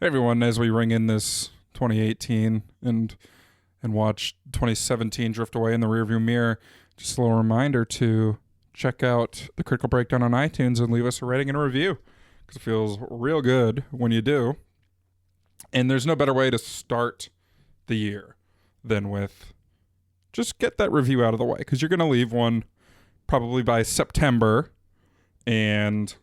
Hey everyone, as we ring in this 2018 and watch 2017 drift away in the rearview mirror, just a little reminder to check out the Critical Breakdown on iTunes and leave us a rating and a review, because it feels real good when you do. And there's no better way to start the year than with just get that review out of the way, because you're going to leave one probably by September, and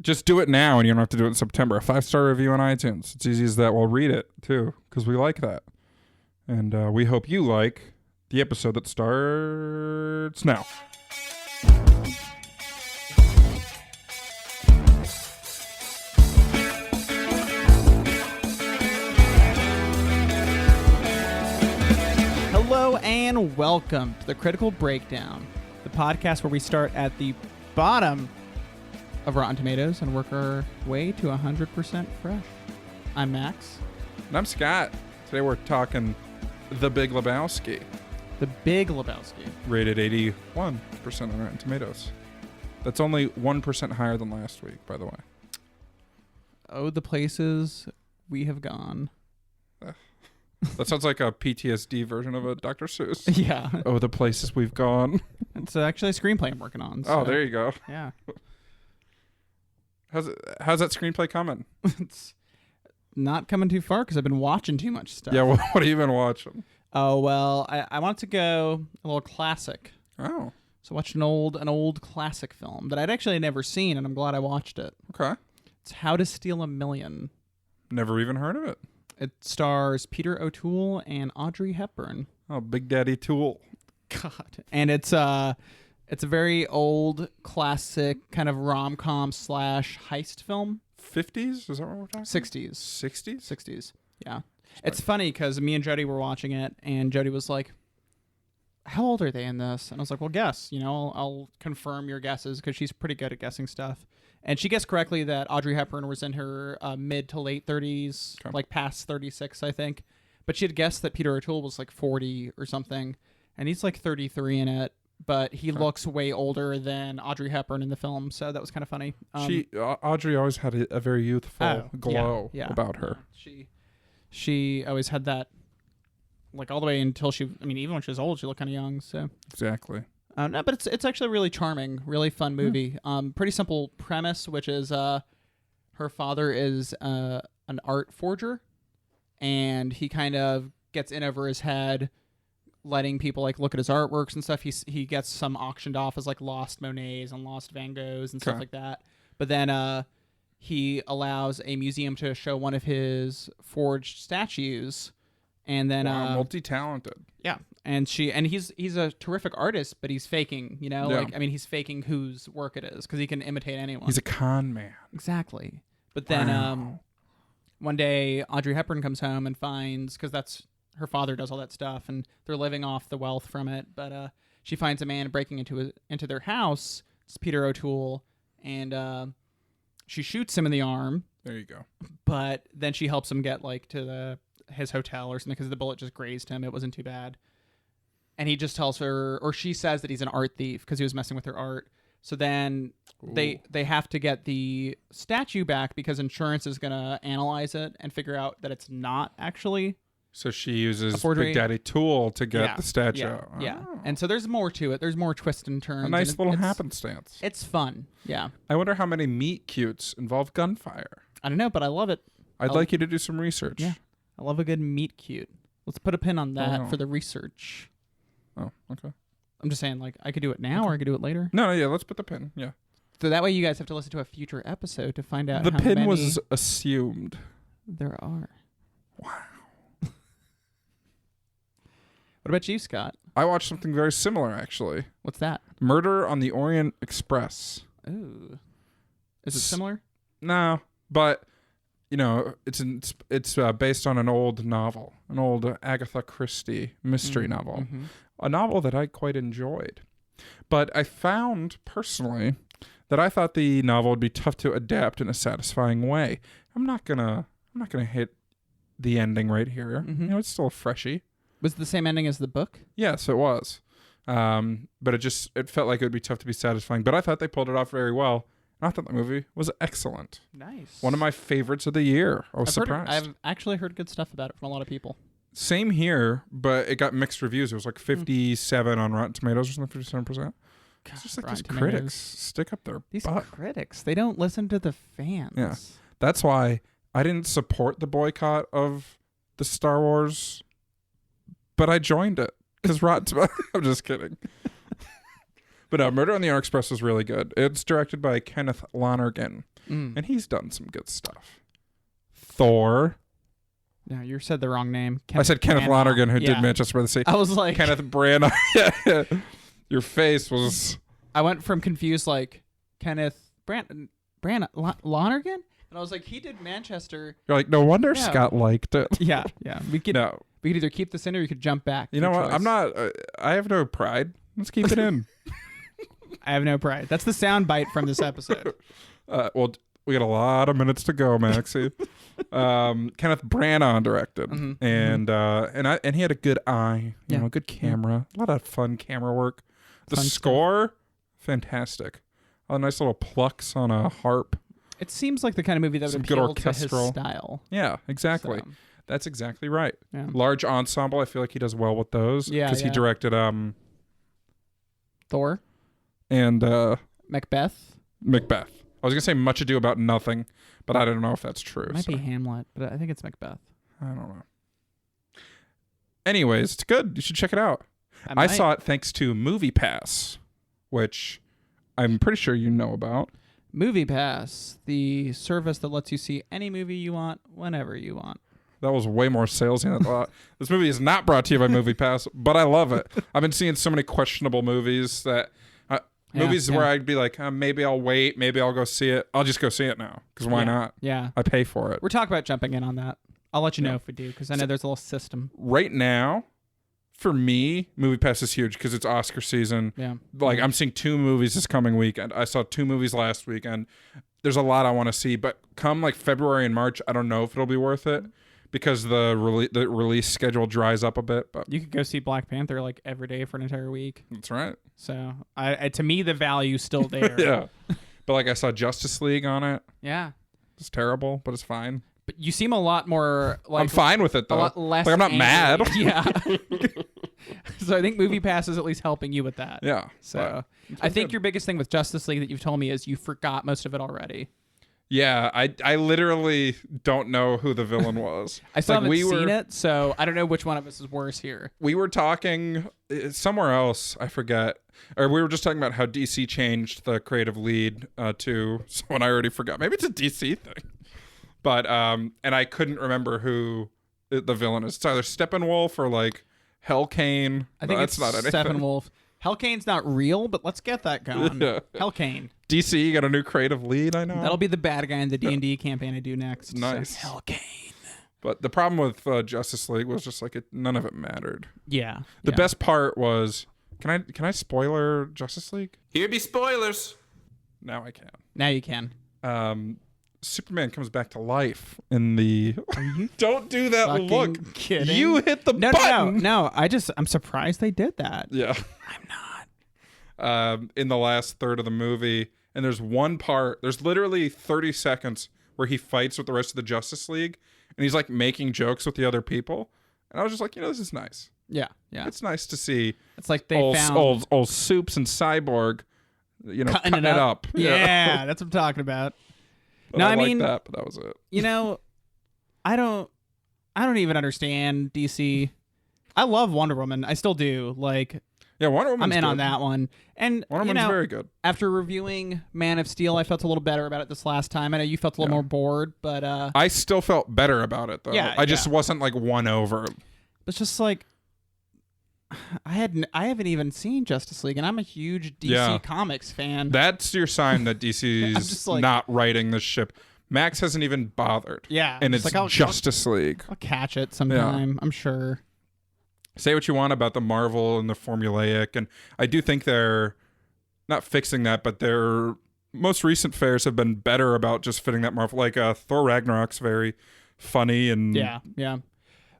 just do it now and you don't have to do it in September. A 5-star review on iTunes. It's easy as that. We'll read it too, because we like that. And we hope you like the episode that starts now. Hello and welcome to the Critical Breakdown, the podcast where we start at the bottom of Rotten Tomatoes and work our way to 100% fresh. I'm Max. And I'm Scott. Today we're talking The Big Lebowski. The Big Lebowski. Rated 81% on Rotten Tomatoes. That's only 1% higher than last week, by the way. Oh, the places we have gone. That sounds like a PTSD version of a Dr. Seuss. Yeah. Oh, the places we've gone. It's actually a screenplay I'm working on. So. Oh, there you go. Yeah. How's that screenplay coming? It's not coming too far because I've been watching too much stuff. Yeah, what have you been watching? Oh, well, I wanted to go a little classic. Oh. So I watched an old classic film that I'd actually never seen, and I'm glad I watched it. Okay. It's How to Steal a Million. Never even heard of it. It stars Peter O'Toole and Audrey Hepburn. Oh, Big Daddy Tool. God. And it's a very old classic kind of rom-com / heist film. 50s? Is that what we're talking? 60s. 60s? 60s. Yeah. It's funny because me and Jody were watching it, and Jody was like, how old are they in this? And I was like, well, guess. You know, I'll confirm your guesses because she's pretty good at guessing stuff. And she guessed correctly that Audrey Hepburn was in her mid to late 30s, okay. like past 36, I think. But she had guessed that Peter O'Toole was like 40 or something, and he's like 33 in it. But he looks way older than Audrey Hepburn in the film, so that was kind of funny. Audrey always had a very youthful glow about her. She always had that, like all the way until even when she was old, she looked kind of young. So exactly. No, but it's actually really charming, really fun movie. Pretty simple premise, which is her father is an art forger, and he kind of gets in over his head, letting people like look at his artworks and stuff. He gets some auctioned off as like lost Monets and lost Van Goghs and stuff like that. But then he allows a museum to show one of his forged statues, and then multi-talented. Yeah, and he's a terrific artist, but he's faking. You know, he's faking whose work it is because he can imitate anyone. He's a con man. Exactly. But then one day Audrey Hepburn comes home and finds, because that's her father does all that stuff, and they're living off the wealth from it. But she finds a man breaking into their house. It's Peter O'Toole, and she shoots him in the arm. There you go. But then she helps him get like to his hotel or something because the bullet just grazed him. It wasn't too bad. And he just tells her, or she says that he's an art thief because he was messing with her art. So then they have to get the statue back because insurance is going to analyze it and figure out that it's not actually. So she uses Big Daddy Tool to get the statue. Yeah. And so there's more to it. There's more twists and turns. A nice little happenstance. It's fun. Yeah. I wonder how many meet cutes involve gunfire. I don't know, but I love it. I'd like you to do some research. Yeah. I love a good meet cute. Let's put a pin on that for the research. Oh, okay. I'm just saying, like, I could do it now or I could do it later. No, yeah, let's put the pin. Yeah. So that way you guys have to listen to a future episode to find out the how pin many was assumed. There are. Wow. What about you, Scott? I watched something very similar, actually. What's that? Murder on the Orient Express. Ooh. Is it similar? No, but you know, it's based on an old novel, an old Agatha Christie mystery novel, a novel that I quite enjoyed. But I found personally that I thought the novel would be tough to adapt in a satisfying way. I'm not gonna hit the ending right here. You know, it's still a freshie. Was it the same ending as the book? Yes, it was. But it felt like it would be tough to be satisfying. But I thought they pulled it off very well. I thought the movie was excellent. Nice. One of my favorites of the year. I was surprised. I've actually heard good stuff about it from a lot of people. Same here, but it got mixed reviews. It was like 57 on Rotten Tomatoes or something, 57%. It's just like Rotten these Tomatoes. critics stick up their These butt. critics, they don't listen to the fans. Yeah. That's why I didn't support the boycott of the Star Wars, but I joined it because Rotten Tomatoes. I'm just kidding. But no, Murder on the Orient Express was really good. It's directed by Kenneth Lonergan, and he's done some good stuff. Thor. No, you said the wrong name. I said Kenneth Lonergan, who did Manchester by the Sea. I was like... Kenneth Branagh. Yeah. Your face was... I went from confused, like, Kenneth Branagh Lonergan? And I was like, he did Manchester. You're like, no wonder Scott liked it. Yeah. We could either keep this in or you could jump back. You know what? I'm not... I have no pride. Let's keep it in. I have no pride. That's the sound bite from this episode. Well, we got a lot of minutes to go, Maxie. Kenneth Branagh directed, and he had a good eye, you know, good camera, a lot of fun camera work. The score, fantastic. A nice little plucks on a harp. It seems like the kind of movie that would appeal to his style. Yeah, exactly. So. That's exactly right. Yeah. Large ensemble. I feel like he does well with those. Yeah, because he directed Thor and Macbeth. I was gonna say Much Ado About Nothing, but I don't know if that's true. It might be Hamlet, but I think it's Macbeth. I don't know. Anyways, it's good. You should check it out. I saw it thanks to Movie Pass, which I'm pretty sure you know about. Movie Pass, the service that lets you see any movie you want, whenever you want. That was way more salesy than I thought. This movie is not brought to you by Movie Pass, but I love it. I've been seeing so many questionable movies that... where I'd be like, maybe I'll wait, maybe I'll go see it. I'll just go see it now, because why not? Yeah. I pay for it. We're talking about jumping in on that. I'll let you know if we do, because I know there's a little system. Right now, for me, Movie Pass is huge, because it's Oscar season. Yeah. Like, I'm seeing 2 movies this coming weekend. I saw 2 movies last weekend. There's a lot I want to see, but come like February and March, I don't know if it'll be worth it, because the release schedule dries up a bit. But you could go see Black Panther like every day for an entire week. That's right. So to me, the value's still there. Yeah. But like I saw Justice League on it. Yeah. It's terrible, but it's fine. But you seem a lot more like... I'm fine with it, though. A lot less like, I'm not mad. Yeah. So I think Movie Pass is at least helping you with that. Yeah. So I think your biggest thing with Justice League that you've told me is you forgot most of it already. Yeah, I literally don't know who the villain was. I still haven't seen it, so I don't know which one of us is worse here. We were talking somewhere else, I forget. Or we were just talking about how DC changed the creative lead to someone I already forgot. Maybe it's a DC thing. But, and I couldn't remember who the villain is. It's either Steppenwolf or like Hellcane. I think it's not Steppenwolf. Hellcane's not real, but let's get that going. Yeah. Hellcane. DC got a new creative lead, I know. That'll be the bad guy in the D&D campaign I do next. Nice. So, Hellcane. But the problem with Justice League was just like none of it mattered. Yeah. The best part was, can I spoiler Justice League? Here be spoilers. Now I can. Now you can. Superman comes back to life in the... Are you Don't do that look. Kidding? You hit the button. No. I'm surprised they did that. Yeah. I'm not. In the last third of the movie, and there's one part, there's literally 30 seconds where he fights with the rest of the Justice League, and he's like making jokes with the other people. And I was just like, this is nice. Yeah. It's nice to see. It's like they found old Soups and Cyborg, cutting it up. Yeah, that's what I'm talking about. But I mean that, but that was it. I don't even understand DC. I love Wonder Woman. I still do. Like, yeah, Wonder Woman's I'm in good. on that one. And Wonder Woman's very good. After reviewing Man of Steel, I felt a little better about it this last time. I know you felt a little more bored, but I still felt better about it though. Yeah, I just wasn't like won over. It's just like I haven't even seen Justice League, and I'm a huge DC Comics fan. That's your sign that DC's not writing this ship. Max hasn't even bothered. Yeah. And it's Justice League. I'll catch it sometime, I'm sure. Say what you want about the Marvel and the formulaic, and I do think they're not fixing that, but their most recent fares have been better about just fitting that Marvel. Like Thor Ragnarok's very funny and... Yeah.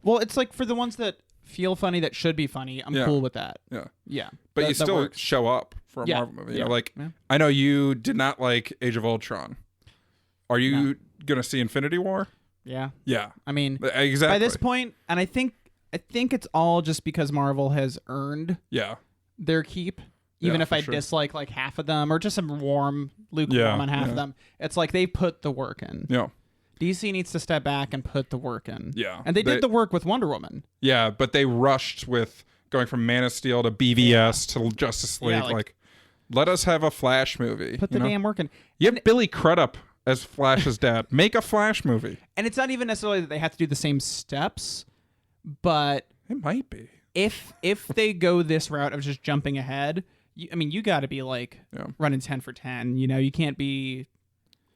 Well, it's like for the ones that feel funny that should be funny, I'm cool with that. Yeah. Yeah. But you still show up for a Yeah. Marvel movie. You Yeah. know, like Yeah. I know you did not like Age of Ultron. Are you gonna see Infinity War? Yeah. Yeah, I mean, exactly. by this point, and I think it's all just because Marvel has earned yeah, their keep. Even Yeah, if for I sure. dislike like half of them, or just some lukewarm on half of them, it's like they put the work in. yeah, DC needs to step back and put the work in. yeah. And they did the work with Wonder Woman. Yeah, but they rushed with going from Man of Steel to BVS to Justice League. Yeah, like, let us have a Flash movie. Put the damn work in. You have Billy Crudup as Flash's dad. Make a Flash movie. And it's not even necessarily that they have to do the same steps, but It might be. if they go this route of just jumping ahead, you got to be like running 10 for 10. You know, you can't be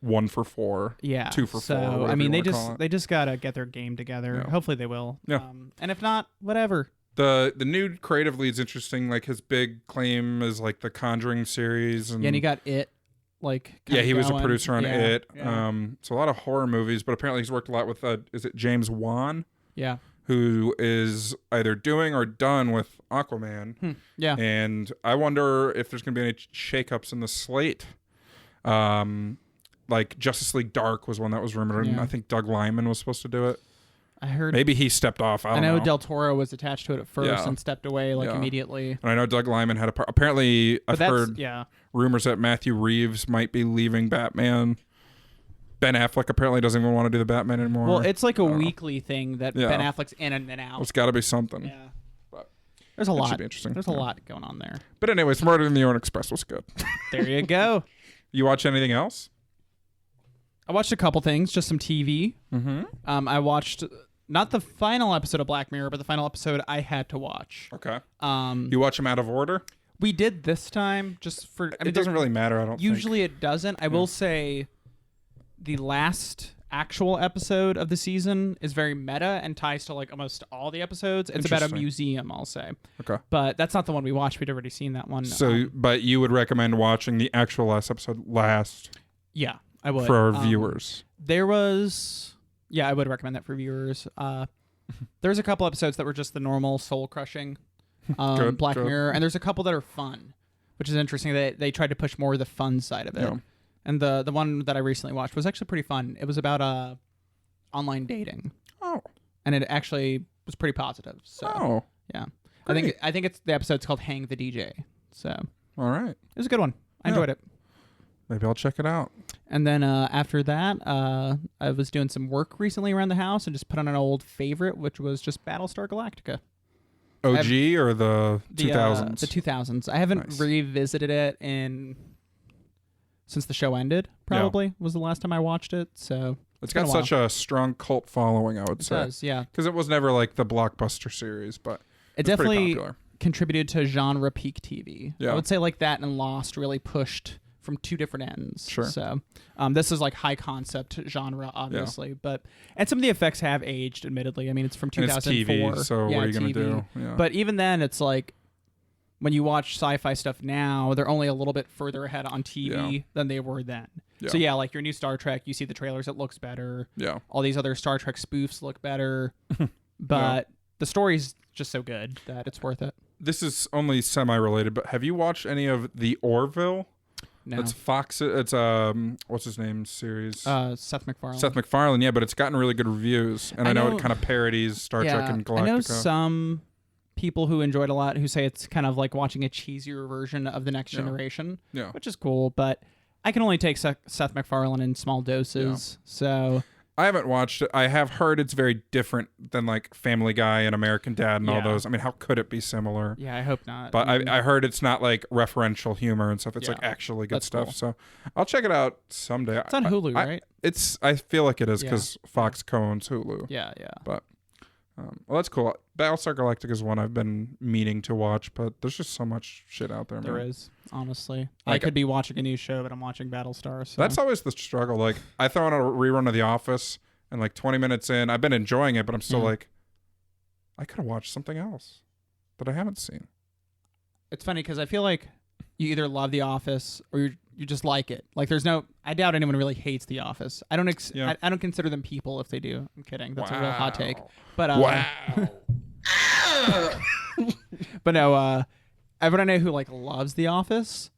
1 for 4. Yeah. 2 for 4. So whatever I mean, you wanna call it. they just gotta get their game together. Yeah. Hopefully they will. Yeah. And if not, whatever. The new creative lead's interesting. Like his big claim is like the Conjuring series, and Yeah, and he got It. Like he was a going. producer on Yeah, It. Yeah. So a lot of horror movies, but apparently he's worked a lot with is it James Wan, Yeah. who is either doing or done with Aquaman. Yeah. And I wonder if there's going to be any shakeups in the slate. Like Justice League Dark was one that was rumored, and Yeah. I think Doug Liman was supposed to do it. I heard. Maybe he stepped off. I don't know know. Del Toro was attached to it at first Yeah. and stepped away Yeah. immediately. And I know Doug Liman had a part. Apparently, But I've that's heard rumors that Matthew Reeves might be leaving Batman. Ben Affleck apparently doesn't even want to do the Batman anymore. Well, it's like a I don't know. weekly thing that Yeah. Ben Affleck's in and then out. It's got to be something. Yeah. But There's a it lot. should be interesting. There's a lot going on there. But anyways, Murder in the Orient Express was good. There you go. You watch anything else? I watched a couple things, just some TV. Mm-hmm. I watched not the final episode of Black Mirror, but the final episode I had to watch. Okay. Um, You watch them out of order? we did this time just for. I mean, It doesn't really matter, I don't think. Usually it doesn't. I will say, the last actual episode of the season is very meta and ties to like almost all the episodes. It's about a Interesting. museum, I'll say. Okay. But that's not the one we watched. We'd already seen that one. So, but you would recommend watching the actual last episode last yeah, I would for our viewers. There was, I would recommend that for viewers. There's a couple episodes that were just the normal soul crushing, Good, Black good. Mirror, and there's a couple that are fun, which is interesting. They tried to push more of the fun side of it. Yeah. And the one that I recently watched was actually pretty fun. It was about online dating, Oh. and it actually was pretty positive. So Oh. yeah, Great. I think it's the episode's called "Hang the DJ." So it All right. was a good one. I Yeah. enjoyed it. Maybe I'll check it out. And then after that, I was doing some work recently around the house and just put on an old favorite, which was just Battlestar Galactica. OG or the 2000s? The 2000s. I haven't Nice. revisited it since the show ended, probably, was the last time I watched it. So It's been got a while. such a strong cult following, I would it say. does, yeah. Because it was never like the blockbuster series, but It it's pretty definitely popular. contributed to genre peak TV. Yeah. I would say like that and Lost really pushed from two different ends. Sure. So this is like high concept genre, obviously, and some of the effects have aged, admittedly. I mean, it's from And it's 2004. TV, so yeah, what are you going TV. to do? Yeah. But even then, it's like when you watch sci-fi stuff now, they're only a little bit further ahead on TV than they were then. Yeah. So yeah, like your new Star Trek, you see the trailers, it looks better. yeah. All these other Star Trek spoofs look better, but the story's just so good that it's worth it. This is only semi-related, but have you watched any of the Orville? No. It's Fox. It's what's his name series? Seth MacFarlane. Seth MacFarlane. Yeah, but it's gotten really good reviews, and I know it kind of parodies Star Trek and Galactica. I know some people who enjoyed it a lot who say it's kind of like watching a cheesier version of the Next Generation, Yeah. which is cool, but I can only take Seth MacFarlane in small doses. So I haven't watched it. I have heard it's very different than like Family Guy and American Dad and all Yeah. those. I mean, how could it be similar? yeah, I hope not. But I heard it's not like referential humor and stuff. It's like Yeah. actually good That's stuff. cool. So I'll check it out someday. It's on Hulu, right? I feel like it is Yeah. because Fox owns Hulu. Yeah. But well, that's cool. Battlestar Galactica is one I've been meaning to watch, but there's just so much shit out there, man. There is, honestly. Like- I could be watching a new show, but I'm watching Battlestar. So. That's always the struggle. Like I throw on a rerun of The Office, and like 20 minutes in, I've been enjoying it, but I'm still Yeah. like, I could have watched something else that I haven't seen. It's funny because I feel like you either love The Office or you just like it. Like there's no, I doubt anyone really hates The Office. I don't I don't consider them people if they do. I'm kidding. That's a real hot take. But Wow. but no, everyone I know who like loves The Office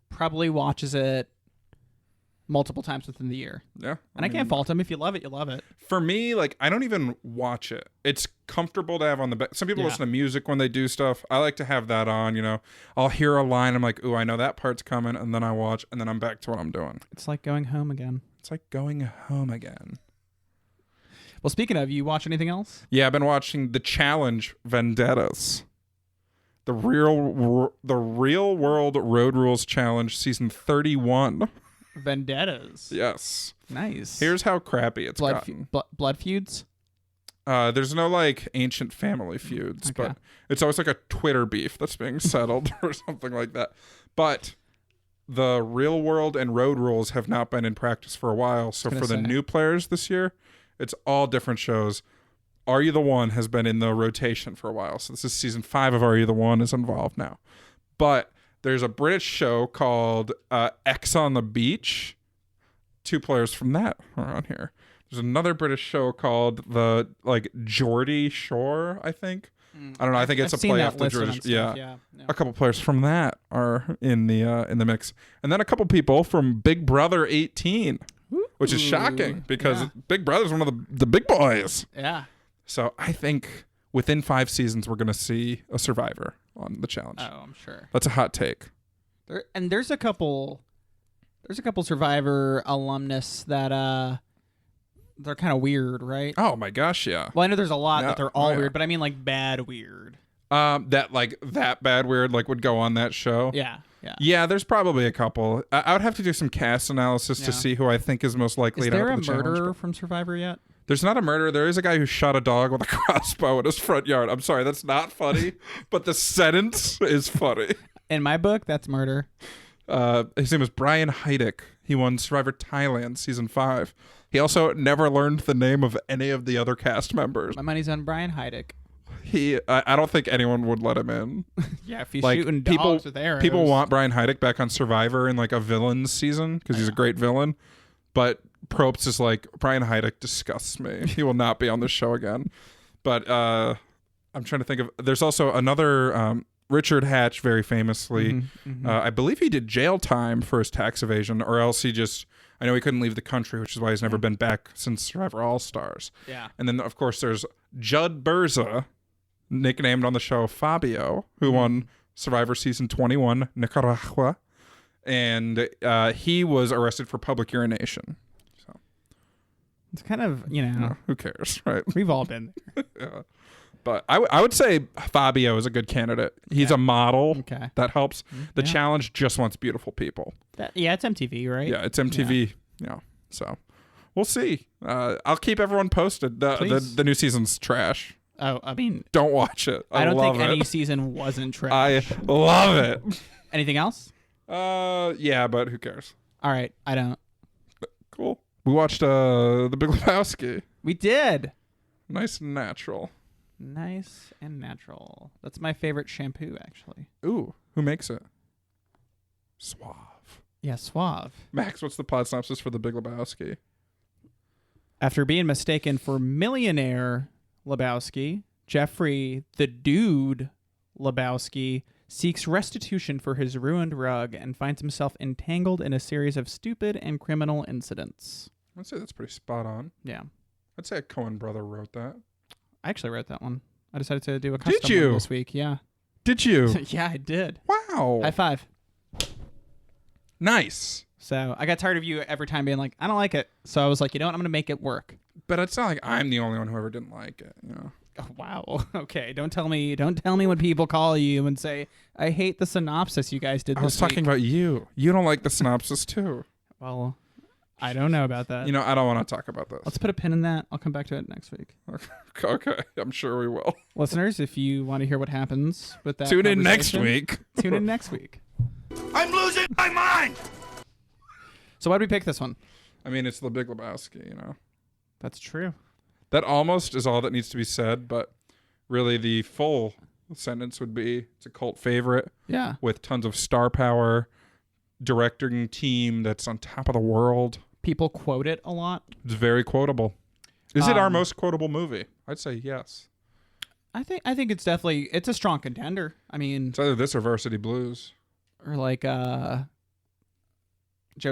probably watches it multiple times within the year. Yeah. And I can't fault them. If you love it, you love it. For me, like, I don't even watch it. It's comfortable to have on the back. Some people listen to music when they do stuff. I like to have that on, you know. I'll hear a line. I'm like, ooh, I know that part's coming. And then I watch, and then I'm back to what I'm doing. It's like going home again. It's like going home again. Well, speaking of, you watch anything else? Yeah, I've been watching The Challenge, Vendettas. The real world road rules challenge, season 31. Vendettas. Yes. Nice. Here's how crappy it's gotten. Blood feuds? There's no like ancient family feuds, Okay. but it's always like a Twitter beef that's being settled or something like that. But the real world and road rules have not been in practice for a while. So for the new players this year, it's all different shows. Are You the One has been in the rotation for a while. So this is season 5 of Are You the One is involved now. But there's a British show called X on the Beach. 2 players from that are on here. There's another British show called the Geordie Shore, I think. I don't know. I think it's a play off the Geordie. Yeah. A couple players from that are in the mix, and then a couple people from Big Brother 18, which is shocking because Big Brother's one of the big boys. Yeah. So I think within 5 seasons we're gonna see a survivor on the challenge. Oh, I'm sure. That's a hot take. There's a couple Survivor alumnus that they're kind of weird, right? Oh my gosh, yeah. Well, I know there's a lot that they're all weird, but I mean like bad weird. That bad weird would go on that show. Yeah. There's probably a couple. I would have to do some cast analysis to see who I think is most likely to help the challenge. Is there a murderer from Survivor yet? There's not a murderer. There is a guy who shot a dog with a crossbow in his front yard. I'm sorry, that's not funny, but the sentence is funny. In my book, that's murder. His name is Brian Heidick. He won Survivor Thailand season 5. He also never learned the name of any of the other cast members. My money's on Brian Heidick. I don't think anyone would let him in. Yeah, if he's shooting dogs with arrows. People want Brian Heidick back on Survivor in like a villains season because he's a great villain. But Probst is like, Brian Heidick disgusts me. He will not be on this show again. But I'm trying to think of. There's also another Richard Hatch, very famously. I believe he did jail time for his tax evasion, or else I know he couldn't leave the country, which is why he's never been back since Survivor All-Stars. Yeah. And then, of course, there's Judd Berza, nicknamed on the show Fabio, who won Survivor Season 21, Nicaragua. And he was arrested for public urination. So it's kind of, who cares, right? We've all been there. Yeah. But I would say Fabio is a good candidate. He's a model. Okay. That helps. The challenge just wants beautiful people. It's MTV, right? Yeah, it's MTV. Yeah. So we'll see. I'll keep everyone posted. The new season's trash. Oh, I mean, don't watch it. I don't think any season wasn't trash. I love it. Anything else? Yeah, but who cares? All right, I don't. Cool. We watched the Big Lebowski. We did. Nice and natural. Nice and natural. That's my favorite shampoo, actually. Ooh, who makes it? Suave. Yeah, Suave. Max, what's the plot synopsis for the Big Lebowski? After being mistaken for millionaire Lebowski, Jeffrey the Dude Lebowski seeks restitution for his ruined rug and finds himself entangled in a series of stupid and criminal incidents. I'd say that's pretty spot on. Yeah. I'd say a Coen brother wrote that. I actually wrote that one. I decided to do a custom one this week. Yeah. Did you? Yeah, I did. Wow. High five. Nice. So I got tired of you every time being like, I don't like it. So I was like, you know what? I'm going to make it work. But it's not like I'm the only one who ever didn't like it, Oh, wow. Okay. Don't tell me when people call you and say, I hate the synopsis you guys did this week. I was talking about you. You don't like the synopsis too. Well, I don't know about that. I don't want to talk about this. Let's put a pin in that. I'll come back to it next week. Okay. I'm sure we will. Listeners, if you want to hear what happens with that, tune in next week. Tune in next week. I'm losing my mind. So why did we pick this one? I mean, it's the Big Lebowski, That's true. That almost is all that needs to be said, but really the full sentence would be it's a cult favorite. Yeah. With tons of star power, directing team that's on top of the world. People quote it a lot. It's very quotable. Is it our most quotable movie? I'd say yes. I think it's definitely a strong contender. I mean, It's either this or Varsity Blues. or like Joe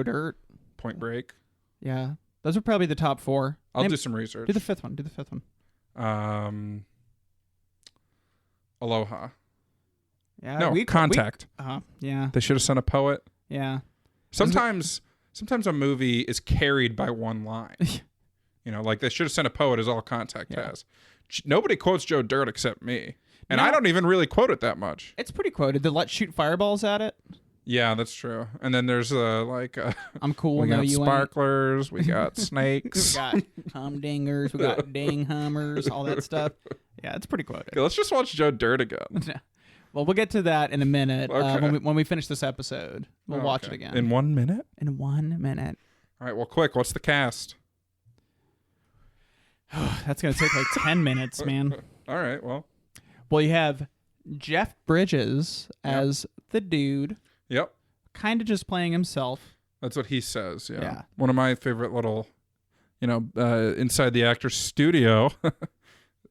Dirt. Point Break. Yeah, those are probably the top 4. I'll do some research. Do the fifth one. Aloha. Yeah. No, Contact. Yeah. They should have sent a poet. Yeah. Sometimes a movie is carried by one line. Like they should have sent a poet is all Contact has. Nobody quotes Joe Dirt except me. And I don't even really quote it that much. It's pretty quoted. The let's shoot fireballs at it. Yeah, that's true. And then there's I'm cool. we No, got you sparklers. We got snakes. We got humdingers. We got ding hummers. All that stuff. Yeah, it's pretty quoted. Okay, let's just watch Joe Dirt again. Well, we'll get to that in a minute. Okay. When we finish this episode, we'll watch it again. In 1 minute? In 1 minute. All right, well, quick. What's the cast? That's going to take like 10 minutes, man. All right, well. Well, you have Jeff Bridges as the dude. Yep. Kind of just playing himself. That's what he says, Yeah. One of my favorite little, inside the actor's studio.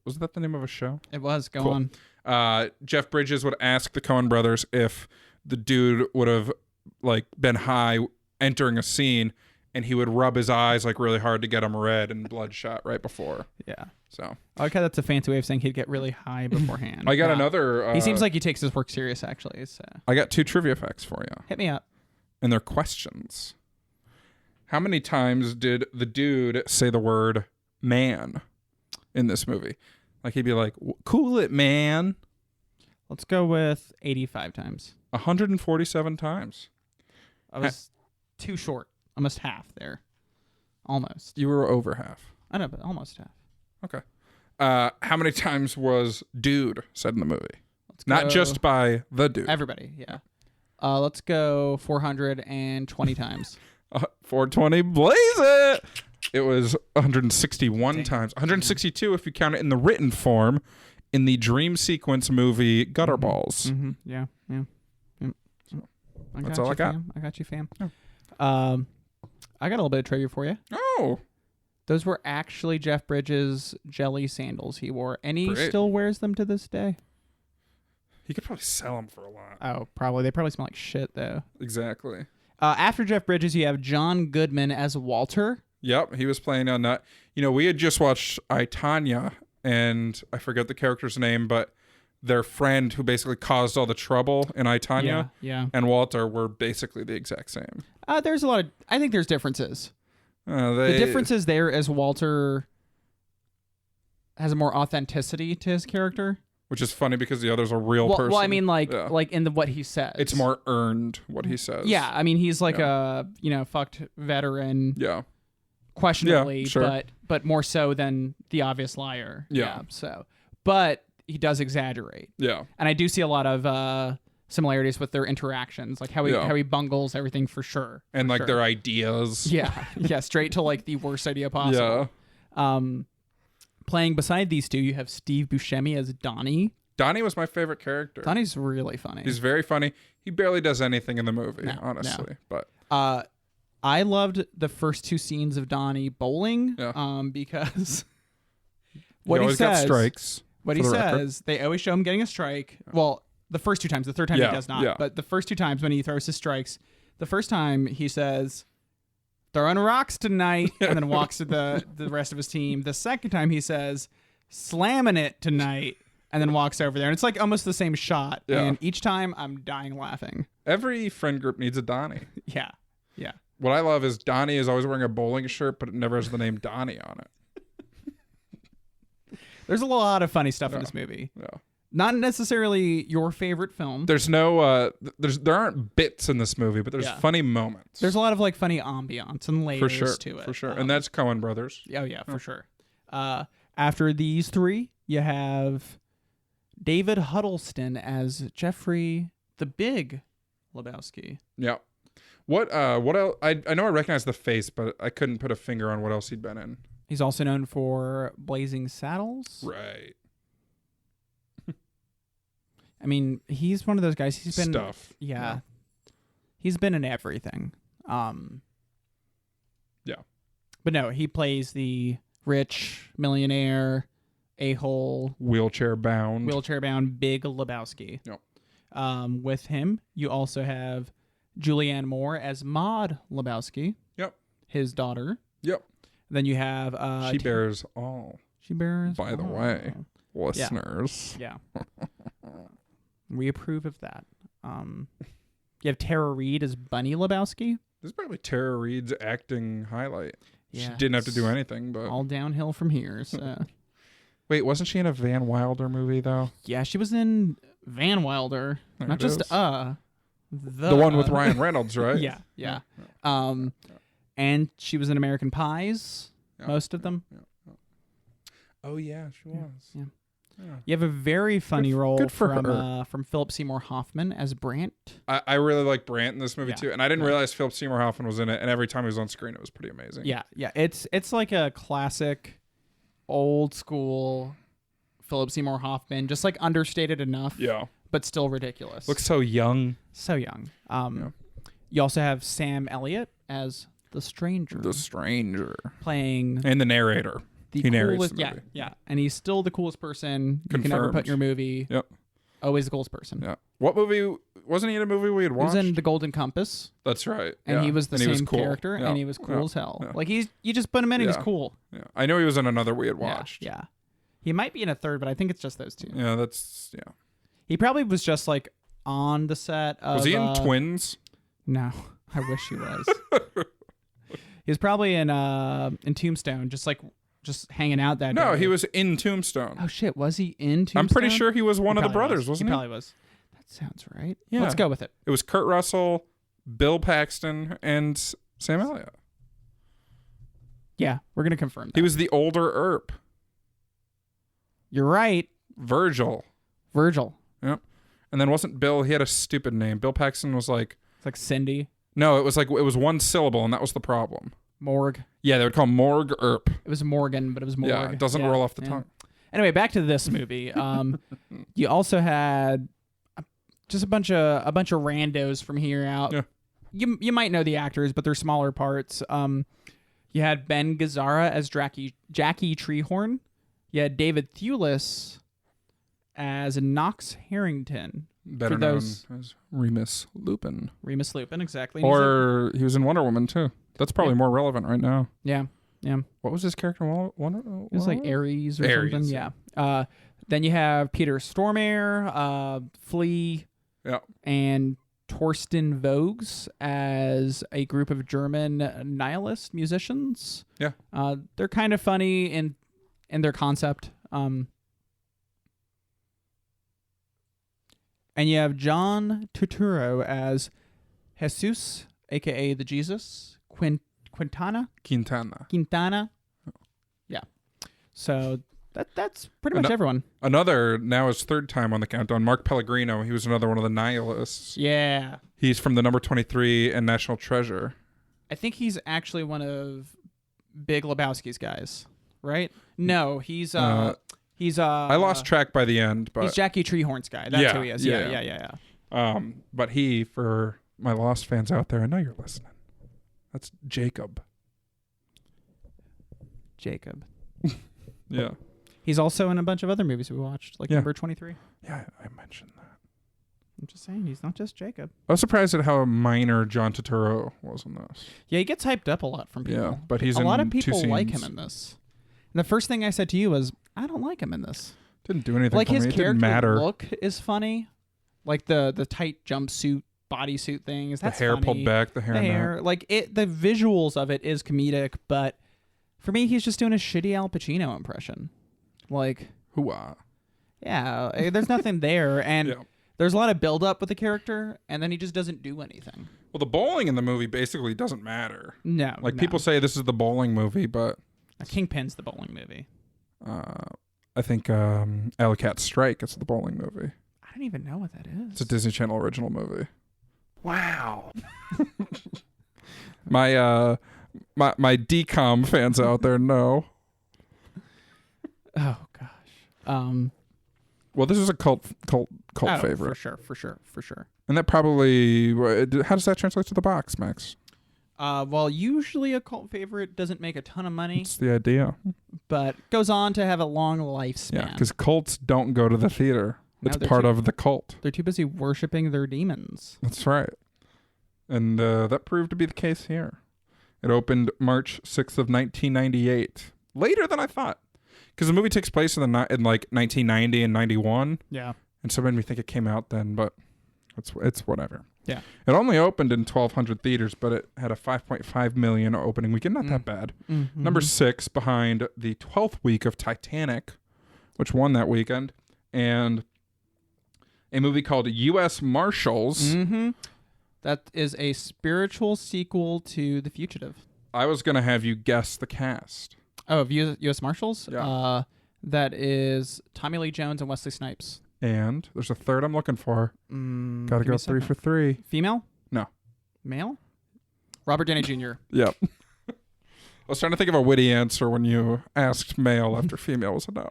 Was that the name of a show? It was. Go Cool. on. Jeff Bridges would ask the Coen brothers if the dude would have been high entering a scene, and he would rub his eyes really hard to get them red and bloodshot right before. Yeah. So I like how that's a fancy way of saying he'd get really high beforehand. I got another. He seems like he takes his work serious, actually. So. I got 2 trivia facts for you. Hit me up. And they're questions. How many times did the dude say the word man in this movie? He'd be like, cool it, man. Let's go with 85 times. 147 times. I was too short. Almost half there. Almost. You were over half. I know, but almost half. Okay. How many times was dude said in the movie? Not go- just by the dude. Everybody, yeah. Let's go 420 times. 420, blaze it! It was 161 times. 162 if you count it in the written form in the dream sequence movie Gutterballs. Mm-hmm. Yeah. That's all I got. Fam. I got you, fam. Oh. I got a little bit of trivia for you. Oh. Those were actually Jeff Bridges' jelly sandals he wore, and he Great. still wears them to this day. He could probably sell them for a lot. Oh, probably. They probably smell like shit, though. Exactly. After Jeff Bridges, you have John Goodman as Walter. Yep, he was playing on that. We had just watched I, Tonya, and I forget the character's name, but their friend who basically caused all the trouble in I, Tonya Yeah. and Walter were basically the exact same. There's a lot of... I think there's differences. The The difference is there is Walter has a more authenticity to his character. Which is funny because the other's a real person. Well, I mean, like Yeah. in what he says. It's more earned what he says. Yeah, I mean, he's like a fucked veteran, Yeah. questionably, Yeah, sure. but more so than the obvious liar. Yeah. So, but he does exaggerate, Yeah. and I do see a lot of similarities with their interactions, like how he bungles everything for sure, And for sure. their ideas. yeah, straight to like the worst idea possible. Yeah. Playing beside these two, you have Steve Buscemi as Donnie. Donnie was my favorite character. Donnie's really funny. He's very funny. He barely does anything in the movie, No, honestly. But I loved the first 2 scenes of Donnie bowling. Yeah. Because he what he always got says, strikes. what for he the record. says, they always show him getting a strike. Well, the first 2 times. The third time Yeah, he does not. yeah. But the first 2 times when he throws his strikes, the first time he says, "Throwing rocks tonight," and then walks to the rest of his team. The second time he says, "Slamming it tonight," and then walks over there. And it's like almost the same shot. Yeah. And each time I'm dying laughing. Every friend group needs a Donnie. Yeah. What I love is Donnie is always wearing a bowling shirt, but it never has the name Donnie on it. There's a lot of funny stuff in this movie. Yeah. Not necessarily your favorite film. There's no there aren't bits in this movie, but there's funny moments. There's a lot of like funny ambiance and layers to it. For sure. And that's Coen Brothers. Oh yeah, for sure. After these 3, you have David Huddleston as Jeffrey the Big Lebowski. Yeah. What else? I know I recognize the face, but I couldn't put a finger on what else he'd been in. He's also known for Blazing Saddles. Right. I mean, he's one of those guys. He's been Stuff. Yeah. He's been in everything. Yeah. But no, he plays the rich millionaire a-hole, Wheelchair-bound. Big Lebowski. Yep. With him, you also have Julianne Moore as Maud Lebowski. Yep. His daughter. Yep. Then you have She bears all. She bears. By the way, listeners. Yeah. We approve of that. You have Tara Reid as Bunny Lebowski. This is probably Tara Reid's acting highlight. She Yeah, didn't have to do anything, but all downhill from here. So. wait, wasn't she in a Van Wilder movie though? Yeah, she was in Van Wilder. There Not it just is. the one with Ryan Reynolds, right? Yeah. And she was in American Pies. Yeah. Most of them. Yeah. Oh yeah, she was. Yeah. Yeah. You have a very funny role good for her. from Philip Seymour Hoffman as Brant. I really like Brant in this movie Yeah. too, and I didn't realize Philip Seymour Hoffman was in it. And every time he was on screen, it was pretty amazing. Yeah. It's like a classic, old school Philip Seymour Hoffman, just like understated enough. Yeah. But still ridiculous. Looks so young. So young. You also have Sam Elliott as the stranger. The stranger. Playing And the narrator. He narrates coolest, the movie. yeah. And he's still the coolest person you can ever put in your movie. Yep. Always the coolest person. Yeah. What movie? Wasn't he in a movie we had He watched? was in The Golden Compass. That's right. And yeah. he was the And he same cool. character, Yeah. and he was cool Yeah. as hell. Yeah. Like you just put him in, and he's Yeah. cool. Yeah. I know he was in another we had watched. Yeah. He might be in a third, but I think it's just those two. Yeah, that's yeah. He probably was just like on the set of. Was he in Twins? No, I wish he was. He was probably in Tombstone, just hanging out that day. No, he was in Tombstone. Oh shit, was he in Tombstone? I'm pretty sure he was one He of the probably brothers, wasn't he? he? Probably was. That sounds right. Yeah. Let's go with it. It was Kurt Russell, Bill Paxton, and Sam Elliott. Yeah, we're gonna confirm that. He was the older Earp. You're right. Virgil. Yep. And then wasn't Bill, he had a stupid name. Bill Paxton was like, It's like Cindy. no, it was one syllable, and that was the problem. Morgue. Yeah, they would call Morg Earp. It was Morgan, but it was Morgue. Yeah, it doesn't roll off the tongue. Anyway, back to this movie. You also had just a bunch of randos from here out. Yeah. You might know the actors, but they're smaller parts. You had Ben Gazzara as Jackie Treehorn. You had David Thewlis as Knox Harrington. Better known as Remus Lupin. Remus Lupin, exactly. Or he was in Wonder Woman too. That's probably more relevant right now. Yeah. What was his character in Wonder It was like Ares or something. Yeah. Then you have Peter Stormare, Flea, and Torsten Voges as a group of German nihilist musicians. Yeah. They're kind of funny in their concept. And you have John Turturro as Jesus, a.k.a. the Jesus, Quintana. Yeah. So that's pretty much everyone. Another, now his third time on the countdown, Mark Pellegrino. He was another one of the nihilists. Yeah. He's from the number 23 and National Treasure. I think he's actually one of Big Lebowski's guys, right? No, he's I lost track by the end, but he's Jackie Treehorn's guy. That's who he is. Yeah. But he, for my Lost fans out there, I know you're listening. That's Jacob. Yeah. He's also in a bunch of other movies we watched, like number 23. Yeah, I mentioned that. I'm just saying, he's not just Jacob. I was surprised at how minor John Turturro was in this. Yeah, he gets hyped up a lot from people. Yeah, but he's a in lot of people two like scenes. him in this. And the first thing I said to you was, I don't like him in this. Didn't do anything Like for his me. It didn't character matter. look is funny, like the tight jumpsuit bodysuit things. That's the hair funny. pulled back, the hair. Like it, the visuals of it is comedic, but for me, he's just doing a shitty Al Pacino impression. Like, Hooah. yeah, there's nothing there, and Yeah. there's a lot of build up with the character, and then he just doesn't do anything. Well, the bowling in the movie basically doesn't matter. No, Like no. people say this is the bowling movie, but Kingpin's the bowling movie. I think Alley Cat Strike is the bowling movie. I don't even know what that is. It's a Disney Channel original movie. Wow. My DCOM fans out there know. Oh gosh. Well, this is a cult favorite. For sure. And that probably, how does that translate to the box, Max? Well, usually a cult favorite doesn't make a ton of money, It's the idea. but goes on to have a long lifespan. Yeah, because cults don't go to the theater. No, It's they're part too- of the cult. They're too busy worshiping their demons. That's right. And that proved to be the case here. It opened March 6th of 1998. Later than I thought. Because the movie takes place in like 1990 and 91. Yeah. And so it made me think it came out then, but it's whatever. Yeah. It only opened in 1,200 theaters, but it had a 5.5 million opening weekend. Not that bad. Mm-hmm. Number 6 behind the 12th week of Titanic, which won that weekend, and a movie called U.S. Marshals. Mm-hmm. That is a spiritual sequel to The Fugitive. I was going to have you guess the cast. Oh, of U.S. Marshals? Yeah. That is Tommy Lee Jones and Wesley Snipes. And there's a third I'm looking for. Gotta Give me go a 3 second. for 3. Female? No. Male? Robert Downey Jr. Yep. I was trying to think of a witty answer when you asked male after female was a no.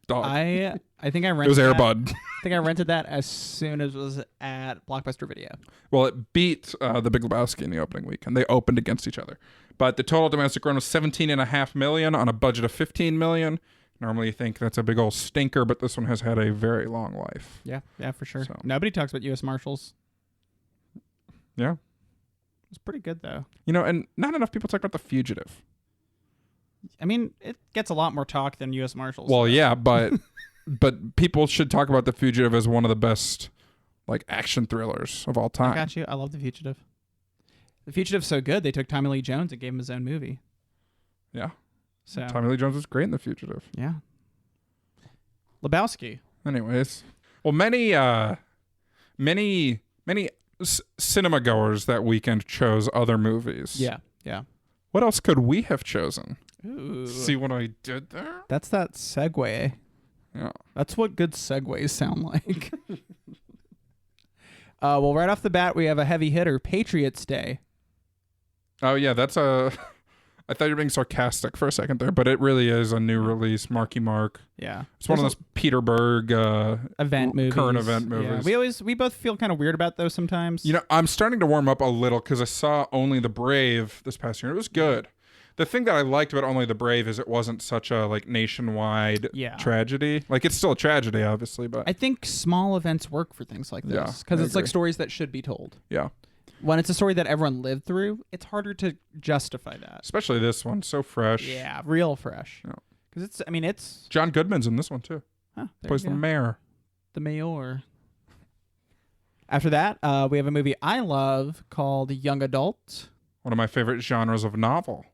Dog. I think I rented It was that. Airbud. I think I rented that as soon as it was at Blockbuster Video. Well, it beat the Big Lebowski in the opening week, and they opened against each other. But the total domestic run was $17.5 million on a budget of $15 million. Normally you think that's a big old stinker, but this one has had a very long life. Yeah, for sure. So. Nobody talks about U.S. Marshals. Yeah. It's pretty good, though. You know, and not enough people talk about The Fugitive. I mean, it gets a lot more talk than U.S. Marshals. Well, does. yeah, but but people should talk about The Fugitive as one of the best like action thrillers of all time. I got you. I love The Fugitive. The Fugitive's so good, they took Tommy Lee Jones and gave him his own movie. Yeah. So Tommy Lee Jones was great in The Fugitive. yeah. Lebowski. Anyways, well, many cinema goers that weekend chose other movies. Yeah. What else could we have chosen? Ooh. See what I did there? That's that segue. Yeah. That's what good segues sound like. Well, right off the bat, we have a heavy hitter, Patriots Day. Oh yeah, that's a. I thought you were being sarcastic for a second there, but it really is a new release, Marky Mark. Yeah. It's one of those Peter Berg event movies. current event movies. Yeah. We both feel kind of weird about those sometimes. You know, I'm starting to warm up a little because I saw Only the Brave this past year. It was good. The thing that I liked about Only the Brave is it wasn't such a like nationwide tragedy. Like it's still a tragedy, obviously, but I think small events work for things like Yeah, this because I it's like agree. stories that should be told. yeah, When it's a story that everyone lived through, it's harder to justify that. especially this one, so fresh. Yeah, real fresh. Yeah. Because it's John Goodman's in this one too. huh, there Plays you the go. mayor. The mayor. After that, we have a movie I love called Young Adult. One of my favorite genres of novel.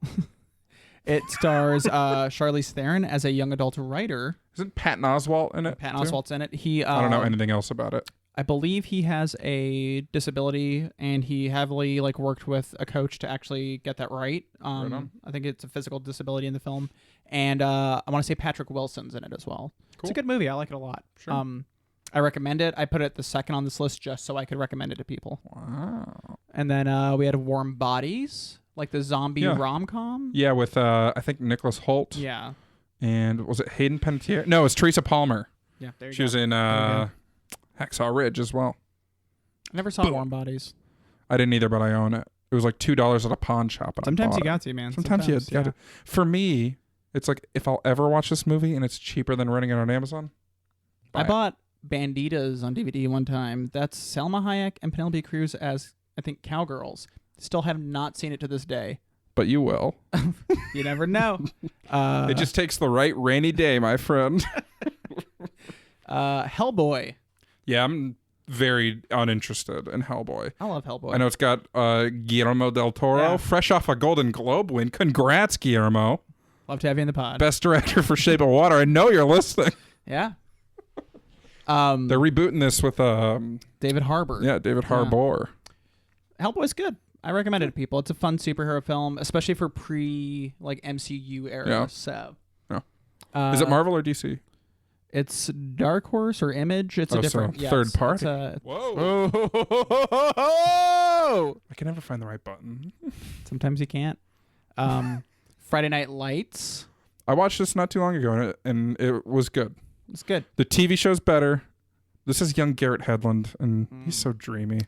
It stars Charlize Theron as a young adult writer. Isn't Patton Oswalt in it? Patton too? Oswalt's in it. He I don't know anything else about it. I believe he has a disability, and he heavily like worked with a coach to actually get that right. Right on. I think it's a physical disability in the film, and I want to say Patrick Wilson's in it as well. Cool. It's a good movie. I like it a lot. Sure. I recommend it. I put it the second on this list just so I could recommend it to people. Wow. And then we had Warm Bodies, like the zombie Yeah. rom-com. Yeah, with I think Nicholas Hoult. Yeah. And was it Hayden Panettiere? No, it was Teresa Palmer. Yeah. There you She go. was in Hacksaw Ridge as well. I never saw Warm Bodies. I didn't either, but I own it. It was like $2 at a pawn shop. And Sometimes I you bought got to, man. it. Sometimes you got to. For me, it's like if I'll ever watch this movie and it's cheaper than renting it on Amazon. I bought Banditas on DVD one time. That's Selma Hayek and Penelope Cruz as, I think, cowgirls. Still have not seen it to this day. But you will. You never know. It just takes the right rainy day, my friend. Hellboy. Yeah, I'm very uninterested in Hellboy. I love Hellboy. I know it's got Guillermo del Toro, Yeah. fresh off a Golden Globe win. Congrats, Guillermo. Love to have you in the pod. Best director for Shape of Water. I know you're listening. Yeah. They're rebooting this with David Harbour. David Harbour. Hellboy's good. I recommend it to people. It's a fun superhero film, especially for like MCU era. Yeah. So. Yeah. Is it Marvel or DC? It's Dark Horse or Image. It's a so different third party. Whoa! I can never find the right button. Sometimes you can't. Friday Night Lights. I watched this not too long ago, and it was good. It's good. The TV show's better. This is young Garrett Hedlund, and he's so dreamy.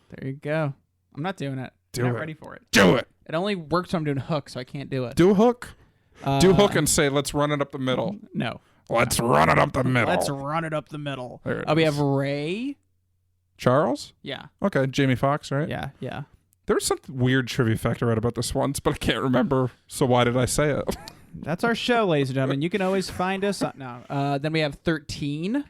There you go. I'm not doing it. Do I'm it. not ready for it. Do it. It only works when I'm doing Hook, so I can't do it. Do a hook. Do hook and say, let's run it up the middle. No. Let's run it up the middle. Let's run it up the middle. There it We is. have Ray. Charles? Yeah. Okay, Jamie Foxx, right? Yeah. Yeah. There was some weird trivia fact I read about this once, but I can't remember, so why did I say it? That's our show, ladies and gentlemen. You can always find us. Then we have 13.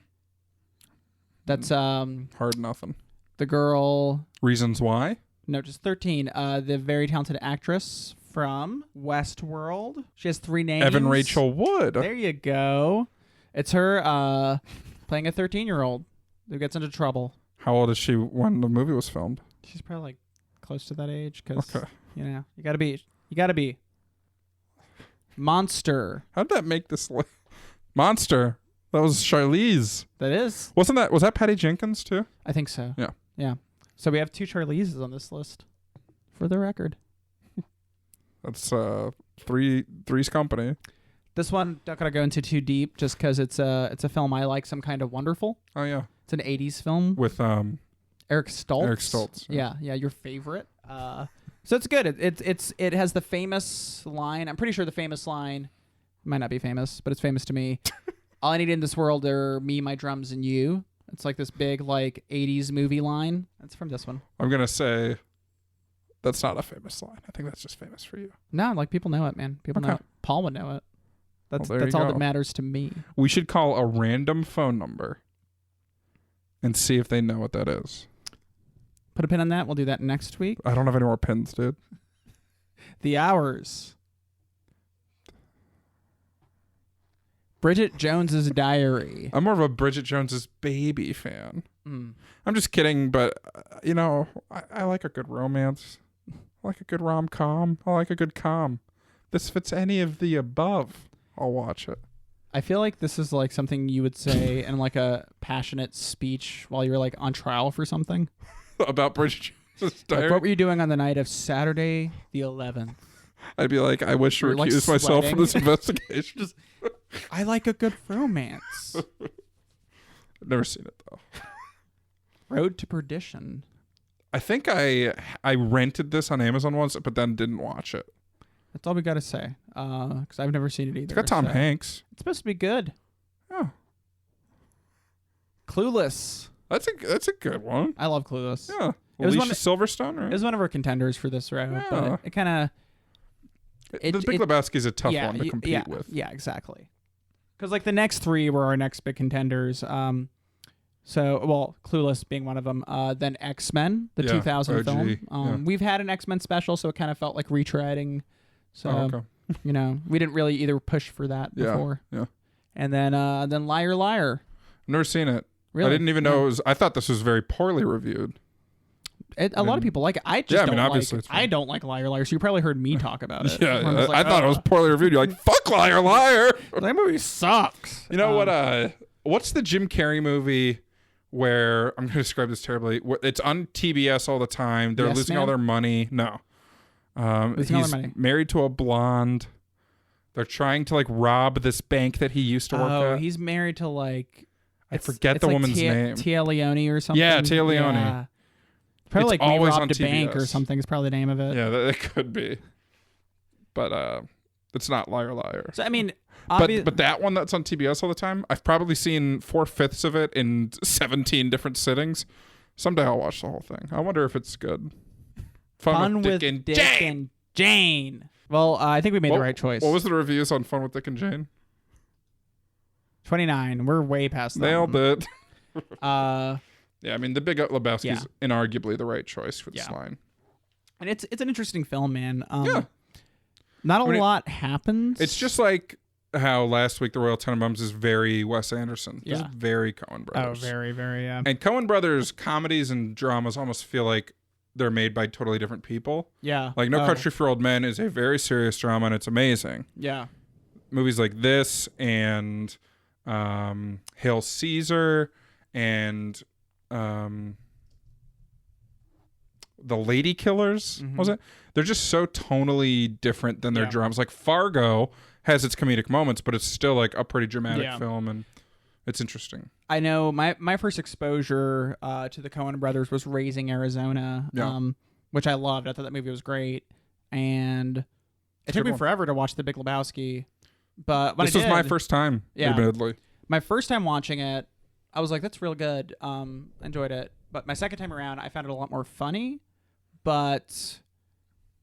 That's Hard nothing. the girl. Reasons why? No, just 13. The very talented actress from Westworld. She has 3 names. Evan Rachel Wood. There you go. It's her playing a 13-year-old who gets into trouble. How old is she when the movie was filmed? She's probably like close to that age because Okay. you gotta be Monster. How did that make this Monster? That was Charlize. That is. Was that Patty Jenkins too? I think so. Yeah. Yeah. So we have 2 Charlize's on this list, for the record. That's Three's Company. This one not gonna go into too deep, just because it's a film I like. Some Kind of Wonderful. Oh yeah. It's an 80s film With Eric Stoltz. Eric Stoltz. Yeah, your favorite. So it's good. It has the famous line. I'm pretty sure the famous line might not be famous, but it's famous to me. All I need in this world are me, my drums, and you. It's like this big 80s movie line. That's from this one. I'm gonna say that's not a famous line. I think that's just famous for you. No, people know it, man. People know it. Paul would know it. That's Well, there that's you all go. that matters to me. We should call a random phone number and see if they know what that is. Put a pin on that. We'll do that next week. I don't have any more pins, dude. The hours. Bridget Jones's Diary. I'm more of a Bridget Jones's Baby fan. Mm. I'm just kidding, but I like a good romance. I like a good rom-com. I like a good com. This fits any of the above. I'll watch it. I feel like this is something you would say in a passionate speech while you're on trial for something. About Bridget Jones's Diary. What were you doing on the night of Saturday the 11th? I'd be like, I wish to You're, recuse myself from sweating. this investigation. I like a good romance. I've never seen it though. Road to Perdition. I think I rented this on Amazon once, but then didn't watch it. That's all we got to say. Because I've never seen it either. It's got Tom so. Hanks. It's supposed to be good. Oh, Clueless. that's a good one. I love Clueless. Yeah, It was Alicia one- Silverstone, right? It was one of our contenders for this round, Yeah. but it kind of... The Big Lebowski is a tough one to compete with. Yeah, exactly. Because the next 3 were our next big contenders. Clueless being one of them. Then X-Men, the 2000 OG, film. yeah. We've had an X-Men special, so it kind of felt like retreading. So, Okay. we didn't really either push for that Yeah, before. yeah. And then Liar Liar. I've never seen it. Really? I didn't even know it was. I thought this was very poorly reviewed. A lot of people like it. I just Yeah, I don't mean, obviously like it's it. fine. I don't like Liar Liar, so you probably heard me talk about it. Yeah, Where I'm I thought it was poorly reviewed. You're like, fuck Liar Liar. that movie sucks. You know what? What's the Jim Carrey movie where I'm going to describe this terribly? It's on TBS all the time. They're Yes losing Man? all their money. No, Losing all he's their money. married to a blonde. They're trying to rob this bank that he used to work at. He's married to I forget the woman's name. Tia Leone or something. Yeah, Tia Leone. Yeah. Probably It's We always Robbed on a Bank or TBS. something is probably the name of it. Yeah, that could be, but it's not Liar Liar. So I mean, But that one that's on TBS all the time, I've probably seen 4/5 of it in 17 different sittings. Someday I'll watch the whole thing. I wonder if it's good. Fun with Dick and Jane. Well, I think we made the right choice. What was the reviews on Fun with Dick and Jane? 29. We're way past that. Nailed it. Yeah, I mean, The Big Lebowski Yeah. is inarguably the right choice for this Yeah. line. and it's an interesting film, man. Yeah. Not a I mean, lot happens. It's just like how last week The Royal Tenenbaums is very Wes Anderson. This is Yeah. very Coen oh, Brothers. very, very. Yeah. And Coen Brothers comedies and dramas almost feel like they're made by totally different people. Yeah. Like No Oh, Country for Old Men is a very serious drama and it's amazing. Yeah. Movies like this and Hail Caesar and The Lady Killers, Mhm. was it? They're just so tonally different than their Yeah. dramas. Like Fargo has its comedic moments, but it's still like a pretty dramatic Yeah. film and it's interesting. I know my first exposure to the Coen Brothers was Raising Arizona, Yeah. which I loved. I thought that movie was great, and It took Good me one. forever to watch The Big Lebowski, but when This I was did, my first time, Yeah. admittedly. my first time watching it, I was like, "That's real good." Enjoyed it, but my second time around, I found it a lot more funny. But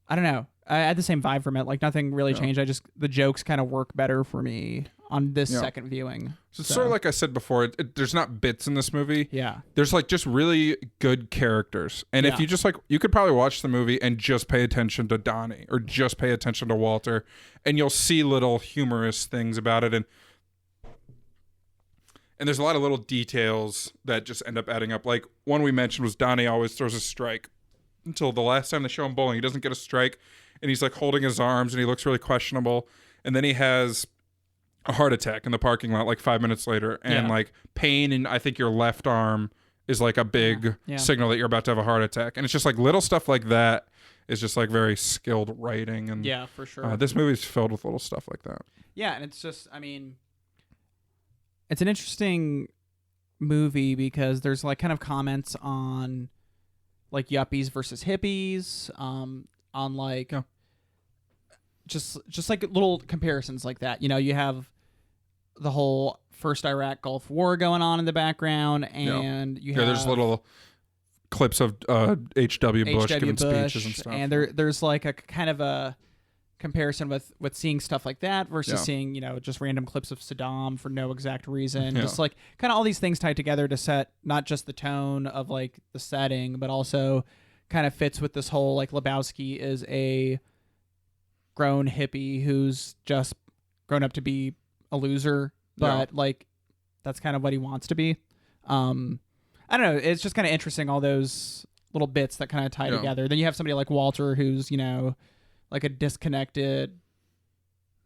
I don't know. I had the same vibe from it. Like nothing really changed. The jokes kind of work better for me on this second viewing. So it's sort of like I said before, there's not bits in this movie. Yeah. There's like just really good characters. And if Yeah. you just like, you could probably watch the movie and just pay attention to Donnie or just pay attention to Walter, and you'll see little humorous things about it. And there's a lot of little details that just end up adding up. Like one we mentioned was Donnie always throws a strike until the last time they show him bowling. He doesn't get a strike, and he's like holding his arms and he looks really questionable. And then he has a heart attack in the parking lot like 5 minutes later, and like pain in I think your left arm is like a big signal that you're about to have a heart attack. And it's just like little stuff like that is just like very skilled writing. And Yeah, for sure. this movie's filled with little stuff like that. Yeah, and it's just, I mean, it's an interesting movie because there's like kind of comments on like yuppies versus hippies, on like just like little comparisons like that. You know, you have the whole first Iraq Gulf War going on in the background, and you have there's little clips of H.W. Bush giving speeches and stuff. And there's like a kind of a comparison with seeing stuff like that versus seeing, you know, just random clips of Saddam for no exact reason. Just like kind of all these things tied together to set not just the tone of like the setting, but also kind of fits with this whole like Lebowski is a grown hippie who's just grown up to be a loser, but like that's kind of what he wants to be. I don't know. It's just kind of interesting, all those little bits that kind of tie together. Then you have somebody like Walter who's, you know, like a disconnected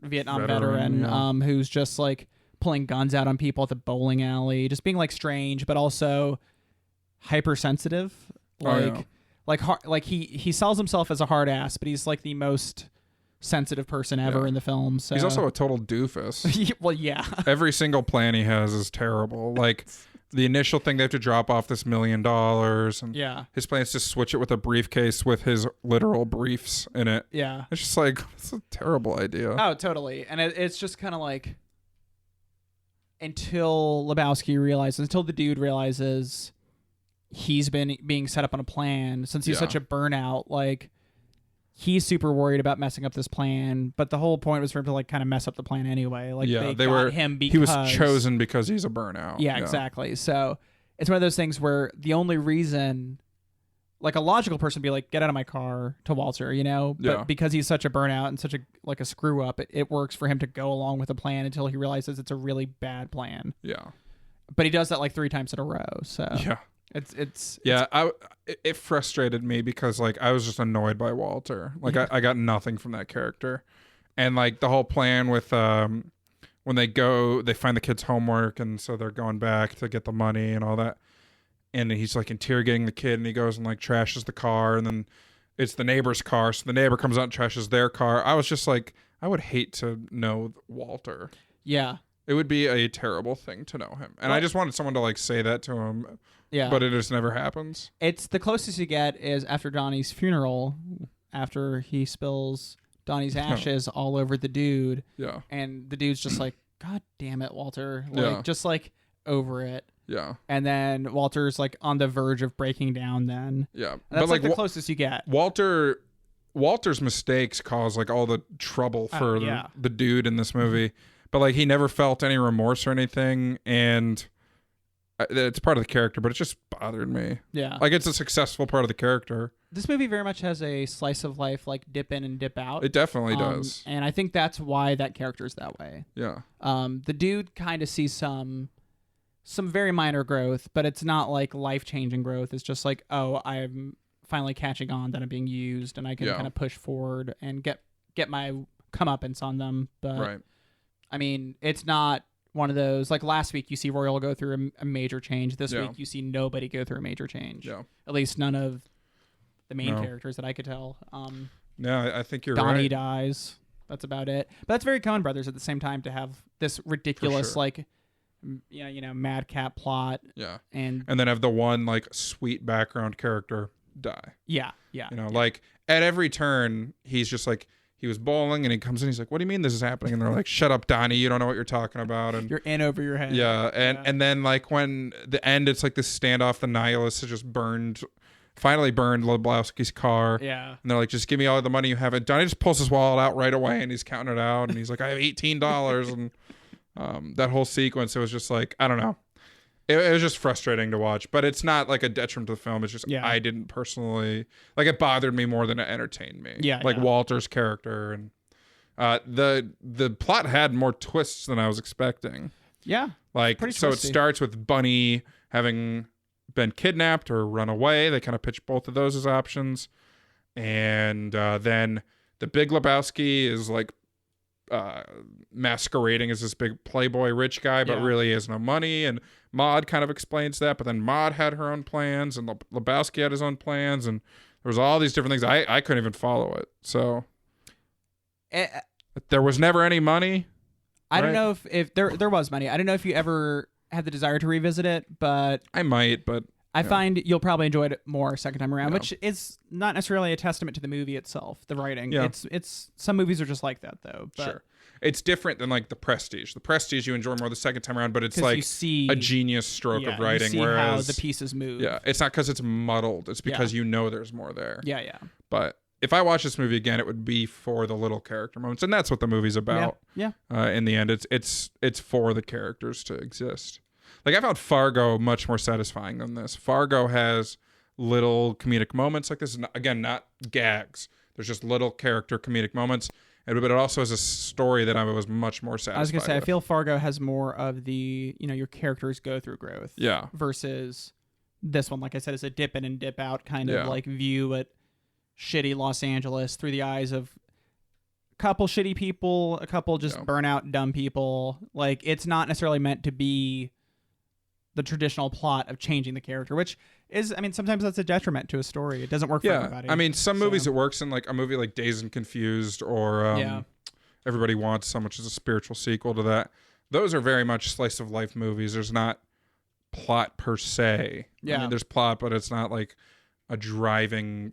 Vietnam veteran who's just like pulling guns out on people at the bowling alley, just being like strange, but also hypersensitive. Like he sells himself as a hard ass, but he's like the most sensitive person ever in the film. So he's also a total doofus. Well, yeah. Every single plan he has is terrible. Like the initial thing, they have to drop off this $1 million, and his plan is to switch it with a briefcase with his literal briefs in it. Yeah. It's just like, it's a terrible idea. Oh, totally. And it's just kind of like until the dude realizes he's been being set up on a plan, since he's such a burnout, like he's super worried about messing up this plan, but the whole point was for him to like kind of mess up the plan anyway. Like they got him because he was chosen because he's a burnout. Yeah, exactly. So it's one of those things where the only reason, like a logical person would be like, get out of my car to Walter, you know? But because he's such a burnout and such a screw up, it works for him to go along with the plan until he realizes it's a really bad plan. Yeah. But he does that like 3 times in a row. So it frustrated me because like I was just annoyed by Walter. Like I got nothing from that character. And like the whole plan with when they find the kid's homework, and so they're going back to get the money and all that. And he's like interrogating the kid, and he goes and like trashes the car, and then it's the neighbor's car, so the neighbor comes out and trashes their car. I was just like, I would hate to know Walter. Yeah. It would be a terrible thing to know him. And I just wanted someone to like say that to him. Yeah. But it just never happens. It's the closest you get is after Donnie's funeral, after he spills Donnie's ashes all over the dude. Yeah. And the dude's just like, God damn it, Walter. Like, just like over it. Yeah. And then Walter's like on the verge of breaking down then. Yeah. And that's like the closest you get. Walter's mistakes cause like all the trouble for the dude in this movie. But like he never felt any remorse or anything, and it's part of the character, but it just bothered me. Yeah. Like it's a successful part of the character. This movie very much has a slice of life, like dip in and dip out. It definitely does. And I think that's why that character is that way. Yeah. The dude kind of sees some very minor growth, but it's not like life-changing growth. It's just like, oh, I'm finally catching on that I'm being used, and I can kind of push forward and get my comeuppance on them. But I mean, it's not one of those, like last week you see Royal go through a major change. This week you see nobody go through a major change. Yeah. At least none of the main characters that I could tell. No, I think you're Donnie right. dies. That's about it. But that's very Coen Brothers at the same time to have this ridiculous like, madcap plot. Yeah. And then have the one like sweet background character die. Yeah. Yeah. Like at every turn, he's just like, he was bowling, and he comes in, he's like, what do you mean this is happening? And they're like, shut up, Donnie, you don't know what you're talking about. And You're in over your head. yeah, and then like when the end, it's like this standoff, the nihilists have just finally burned Lebowski's car. Yeah. And they're like, just give me all the money you have. And Donnie just pulls his wallet out right away, and he's counting it out, and he's like, I have $18. And that whole sequence, it was just like, I don't know. It was just frustrating to watch, but it's not like a detriment to the film. It's just I didn't personally like. It bothered me more than it entertained me. Yeah, like Walter's character, and the plot had more twists than I was expecting. Yeah, like so twisty. It starts with Bunny having been kidnapped or run away. They kind of pitch both of those as options, and then the Big Lebowski is like masquerading as this big playboy rich guy, but really has no money, and Maude kind of explains that, but then Maude had her own plans, and Lebowski had his own plans, and there was all these different things. I couldn't even follow it. So there was never any money. I don't know if there was money. I don't know if you ever had the desire to revisit it, but I might, but I find you'll probably enjoy it more second time around, which is not necessarily a testament to the movie itself, the writing. Yeah. It's some movies are just like that though. But sure. It's different than like The Prestige. The Prestige you enjoy more the second time around, but it's like you see, a genius stroke of writing. You see whereas how the pieces move. Yeah, it's not because it's muddled. It's because you know there's more there. Yeah, yeah. But if I watch this movie again, it would be for the little character moments, and that's what the movie's about. Yeah. In the end, it's for the characters to exist. Like I found Fargo much more satisfying than this. Fargo has little comedic moments like this. Again, not gags. There's just little character comedic moments. But it also has a story that I was much more satisfied I was gonna say, with. I feel Fargo has more of the, your characters go through growth. Yeah. Versus this one, like I said, is a dip in and dip out kind of like view at shitty Los Angeles through the eyes of a couple shitty people, a couple just burnout dumb people. Like it's not necessarily meant to be the traditional plot of changing the character, which is, I mean, sometimes that's a detriment to a story. It doesn't work for everybody. I mean, some movies it works in, like a movie like Dazed and Confused or Everybody Wants Some, which is a spiritual sequel to that. Those are very much slice of life movies. There's not plot per se. Yeah. I mean, there's plot, but it's not like a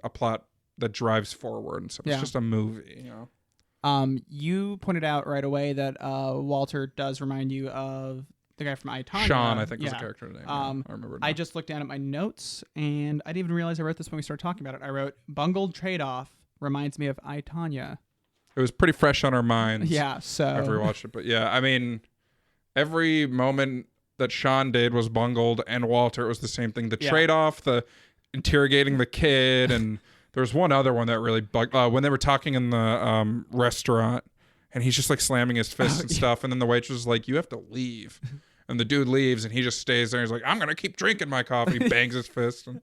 plot that drives forward. And so it's just a movie, You pointed out right away that Walter does remind you of the guy from I, Tonya. Sean, I think was the character name. I remember. I just looked down at my notes, and I didn't even realize I wrote this when we started talking about it. I wrote, bungled trade-off reminds me of I, Tonya. It was pretty fresh on our minds. Yeah, so after we watched it, but yeah, I mean, every moment that Sean did was bungled, and Walter, it was the same thing. The trade-off, the interrogating the kid, and there was one other one that really bugged when they were talking in the restaurant, and he's just like slamming his fists and stuff, and then the waitress is like, "You have to leave." And the dude leaves, and he just stays there. He's like, "I'm gonna keep drinking my coffee." Bangs his fist. And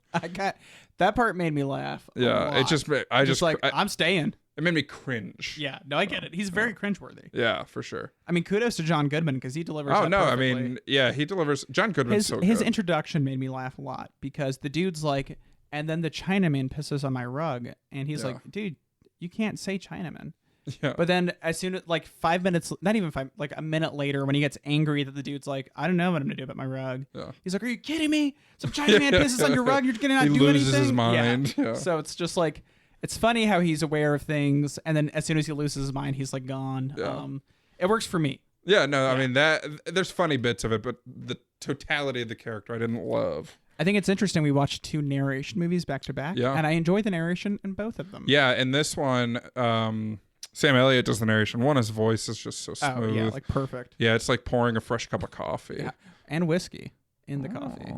that part made me laugh. Yeah, it just I'm staying. It made me cringe. Yeah, no, I get it. He's very cringeworthy. Yeah, for sure. I mean, kudos to John Goodman because he delivers. Oh no, perfectly. I mean, yeah, he delivers. John Goodman's so good. His introduction made me laugh a lot because the dude's like, and then the Chinaman pisses on my rug, and he's like, "Dude, you can't say Chinaman." Yeah. But then as soon as like 5 minutes, not even five, like a minute later, when he gets angry that the dude's like, I don't know what I'm gonna do about my rug. Yeah. He's like, are you kidding me? Some Chinaman pisses on your rug, you're gonna not do anything. He loses his mind. Yeah. So it's just like, it's funny how he's aware of things, and then as soon as he loses his mind, he's like gone. Yeah. It works for me. Yeah, no, I mean there's funny bits of it, but the totality of the character I didn't love. I think it's interesting. We watched 2 narration movies back to back, and I enjoyed the narration in both of them. Yeah, in this one, Sam Elliott does the narration. One, his voice is just so smooth. Oh, yeah, like perfect. Yeah, it's like pouring a fresh cup of coffee. Yeah. And whiskey in the coffee.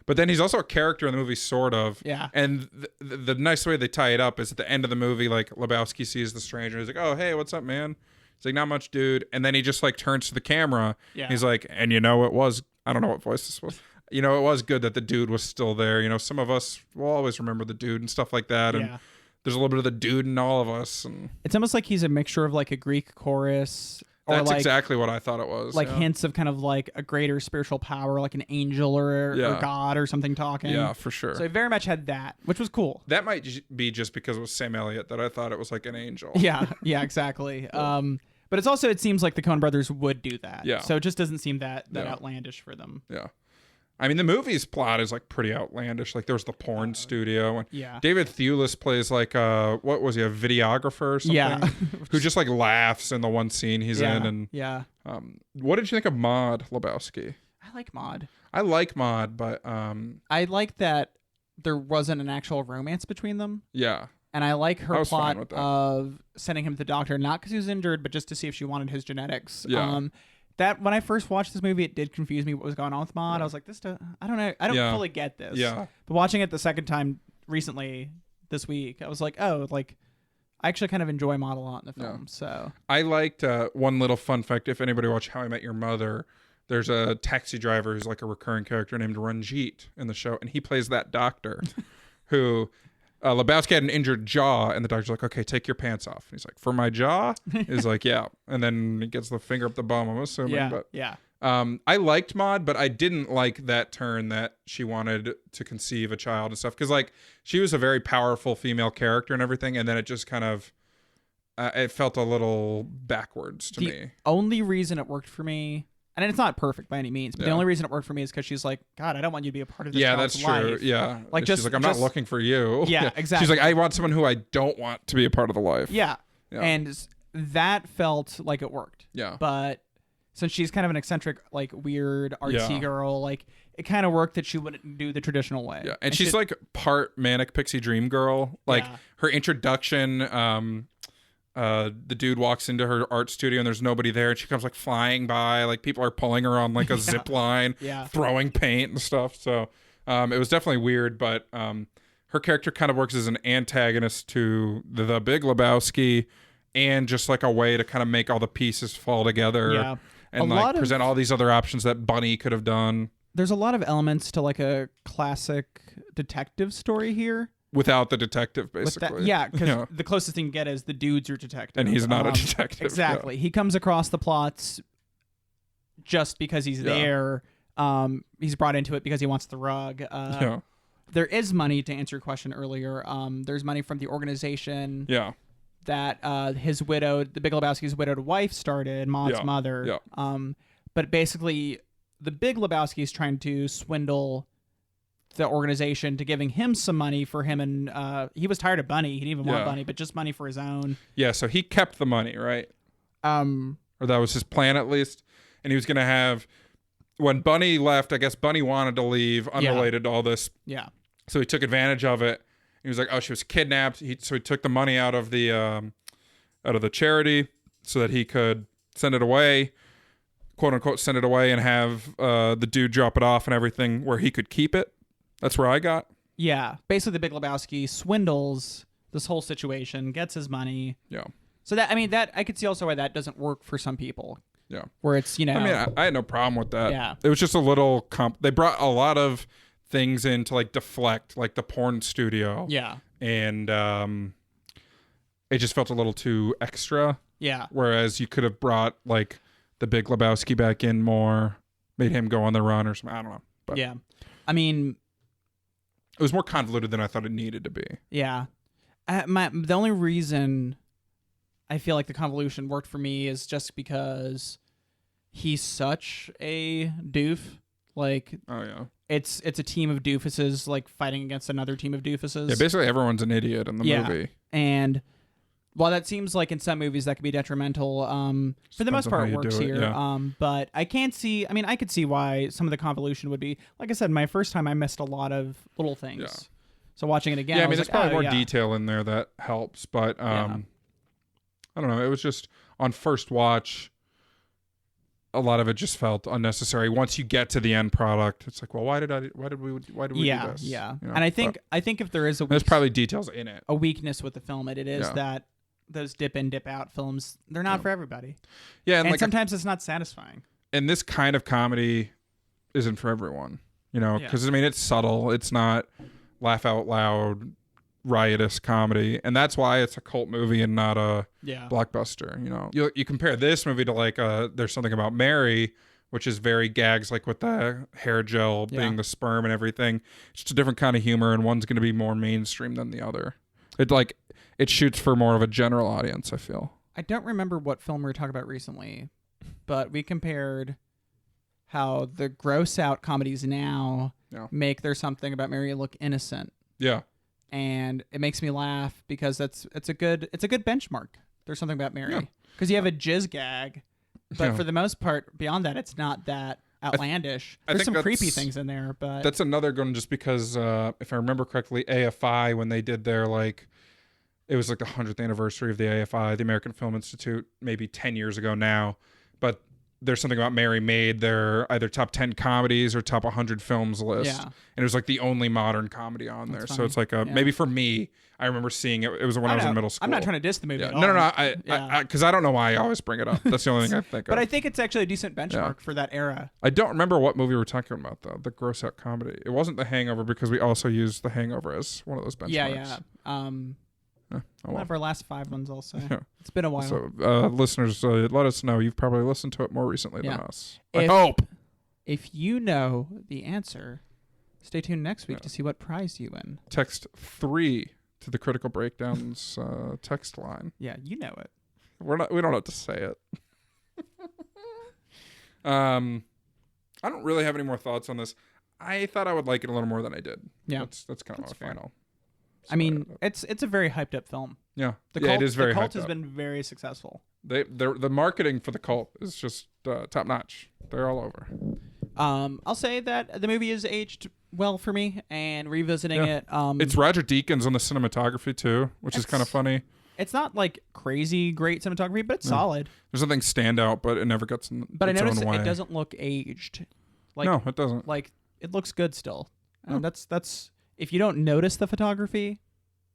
But then he's also a character in the movie, sort of. Yeah. And the nice way they tie it up is at the end of the movie, like Lebowski sees the stranger. He's like, "Oh, hey, what's up, man?" He's like, "Not much, dude." And then he just like turns to the camera. Yeah. He's like, "And it was, I don't know what voice this was. It was good that the dude was still there. Some of us will always remember the dude and stuff like that." And there's a little bit of the dude in all of us. And it's almost like he's a mixture of like a Greek chorus. Or that's like, exactly what I thought it was. Like hints of kind of like a greater spiritual power, like an angel or God or something talking. Yeah, for sure. So he very much had that, which was cool. That might be just because it was Sam Elliott that I thought it was like an angel. Yeah, exactly. But it seems like the Coen brothers would do that. Yeah. So it just doesn't seem that outlandish for them. Yeah. I mean, the movie's plot is like pretty outlandish. Like, there's the porn studio, and David Thewlis plays like what was he, a videographer or something? Yeah. Who just like laughs in the one scene he's in. And what did you think of Maude Lebowski? I like Maude. I like Maude, but I like that there wasn't an actual romance between them. Yeah. And I like her plot of sending him to the doctor, not because he was injured, but just to see if she wanted his genetics. Yeah. That when I first watched this movie, it did confuse me what was going on with Maude. I was like, I don't know. I don't fully get this. Yeah. But watching it the second time recently this week, I was like, oh, like I actually kind of enjoy Maude a lot in the film. So I liked one little fun fact. If anybody watched How I Met Your Mother, there's a taxi driver who's like a recurring character named Ranjit in the show, and he plays that doctor who Lebowski had an injured jaw, and the doctor's like, okay, take your pants off. And he's like, for my jaw? He's like, yeah. And then he gets the finger up the bum, I'm assuming. I liked Maude, but I didn't like that turn that she wanted to conceive a child and stuff. Because, like, she was a very powerful female character and everything, and then it just kind of, it felt a little backwards to me. The only reason it worked for me, and it's not perfect by any means, but the only reason it worked for me is because she's like, God, I don't want you to be a part of this child's life. True. Yeah. Like, she's like, I'm not looking for you. Yeah, exactly. She's like, I want someone who I don't want to be a part of the life. Yeah. And that felt like it worked. Yeah. But since she's kind of an eccentric, like, weird, artsy girl, like, it kind of worked that she wouldn't do the traditional way. Yeah. And she's like part manic pixie dream girl. Like, her introduction, the dude walks into her art studio and there's nobody there, and she comes like flying by, like people are pulling her on like a zip line, throwing paint and stuff. So it was definitely weird, but her character kind of works as an antagonist to the Big Lebowski, and just like a way to kind of make all the pieces fall together and like present all these other options that Bunny could have done. There's a lot of elements to like a classic detective story here. Without the detective, basically. Because the closest thing you get is the dude's your detective. And he's not a detective. Exactly. He comes across the plots just because he's there. He's brought into it because he wants the rug. There is money, to answer your question earlier. There's money from the organization that his widowed, the Big Lebowski's widowed wife started, Maude's mother. But basically, the Big Lebowski is trying to swindle the organization to giving him some money for him, and he was tired of Bunny. He didn't even want Bunny, but just money for his own. Yeah, so he kept the money, right? Or that was his plan at least. And he was going to have, when Bunny left, I guess Bunny wanted to leave unrelated to all this. Yeah. So he took advantage of it. He was like, oh, she was kidnapped. So he took the money out of the charity so that he could send it away, quote unquote, send it away, and have the dude drop it off and everything where he could keep it. That's where I got. Yeah. Basically, the Big Lebowski swindles this whole situation, gets his money. Yeah. So that, I mean, that I could see also why that doesn't work for some people. Yeah. Where it's, you know. I mean, I had no problem with that. Yeah. It was just a little they brought a lot of things in to like deflect, like the porn studio. Yeah. And it just felt a little too extra. Yeah. Whereas you could have brought like the Big Lebowski back in more, made him go on the run or something. I don't know. But yeah. I mean, it was more convoluted than I thought it needed to be. Yeah. The only reason I feel like the convolution worked for me is just because he's such a doof. Like, oh yeah, it's a team of doofuses like fighting against another team of doofuses. Yeah, basically everyone's an idiot in the movie. And while that seems like in some movies that could be detrimental, for the most part it works here. Yeah. But I can't see. I mean, I could see why some of the convolution would be. Like I said, my first time I missed a lot of little things. Yeah. So watching it again, I mean, there's probably more detail in there that helps, but I don't know. It was just on first watch, a lot of it just felt unnecessary. Once you get to the end product, it's like, well, why did we do this? Yeah. You know? And I think if there is there's probably details in it. A weakness with the film, it is that those dip in, dip out films, they're not for everybody. Yeah, and like sometimes it's not satisfying. And this kind of comedy isn't for everyone, you know, because I mean, it's subtle. It's not laugh out loud, riotous comedy, and that's why it's a cult movie and not a blockbuster. You know, you compare this movie to like There's Something About Mary, which is very gags, like with the hair gel being the sperm and everything. It's just a different kind of humor, and one's going to be more mainstream than the other. It shoots for more of a general audience, I feel. I don't remember what film we were talking about recently, but we compared how the gross out comedies now Yeah. make There's Something About Mary look innocent. Yeah. And it makes me laugh because it's a good benchmark. There's Something About Mary. Because you have a jizz gag, but for the most part, beyond that, it's not that outlandish. There's some creepy things in there, but that's another good one just because if I remember correctly, AFI, when they did their it was like the 100th anniversary of the AFI, the American Film Institute, maybe 10 years ago now. But There's Something About Mary made their either top 10 comedies or top 100 films list. Yeah. And it was like the only modern comedy on there. That's So it's like maybe for me, I remember seeing it. It was when I was in middle school. I'm not trying to diss the movie at all. No. Because I don't know why I always bring it up. That's the only thing I think of. But I think it's actually a decent benchmark for that era. I don't remember what movie we're talking about, though. The gross out comedy. It wasn't The Hangover because we also used The Hangover as one of those benchmarks. Yeah. One of our last 5 ones also. Yeah. It's been a while. So, listeners, let us know. You've probably listened to it more recently than us. I If- hope. If you know the answer, stay tuned next week to see what prize you win. Text 3 to the Critical Breakdowns text line. Yeah, you know it. We don't have to say it. I don't really have any more thoughts on this. I thought I would like it a little more than I did. Yeah. That's kind of my fair. final. I mean, it's a very hyped up film. Yeah. The cult, it is very the cult hyped has up. been very successful. The marketing for the cult is just top notch. They're all over. I'll say that the movie is aged well for me, and revisiting it. It's Roger Deakins on the cinematography too, which is kind of funny. It's not like crazy great cinematography, but it's solid. There's nothing stand out, but it never gets in But its I noticed own way. it doesn't look aged. No, it doesn't. Like it looks good still. And that's if you don't notice the photography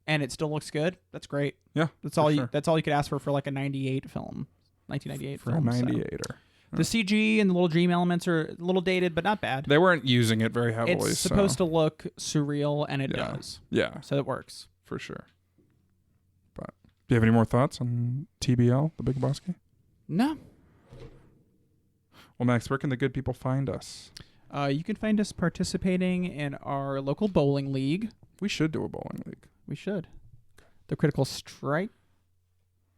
and it still looks good, that's great. Yeah. That's all you could ask for like a 98 film. 1998 for film. a 98er. So. The CG and the little dream elements are a little dated, but not bad. They weren't using it very heavily. It's supposed to look surreal, and it does. Yeah. So it works. For sure. But do you have any more thoughts on TBL, the Big Lebowski? No. Well, Max, where can the good people find us? You can find us participating in our local bowling league. We should do a bowling league. We should. The Critical Strike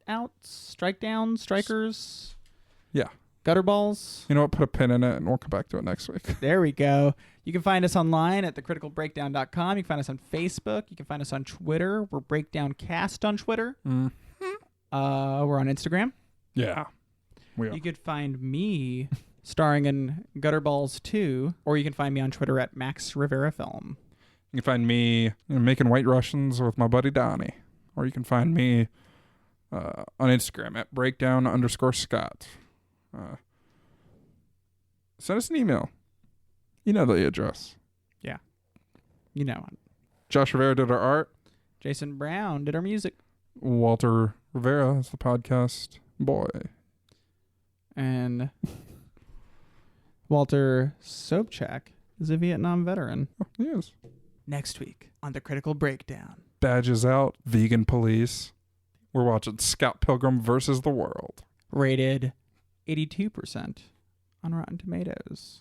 Downs, Strikers. Yeah. Gutter Balls. You know what? Put a pin in it, and we'll come back to it next week. There we go. You can find us online at thecriticalbreakdown.com. You can find us on Facebook. You can find us on Twitter. We're BreakdownCast on Twitter. Mm. We're on Instagram. Yeah. We are. You could find me starring in Gutter Balls 2, or you can find me on Twitter at Max Rivera Film. You can find me making White Russians with my buddy Donnie. Or you can find me on Instagram at breakdown_Scott. Send us an email. You know the address. Yeah. You know it. Josh Rivera did our art. Jason Brown did our music. Walter Rivera is the podcast boy. And Walter Sobchak is a Vietnam veteran. Oh, he is. Next week on The Critical Breakdown. Badges out, vegan police. We're watching Scott Pilgrim versus the World. Rated 82% on Rotten Tomatoes.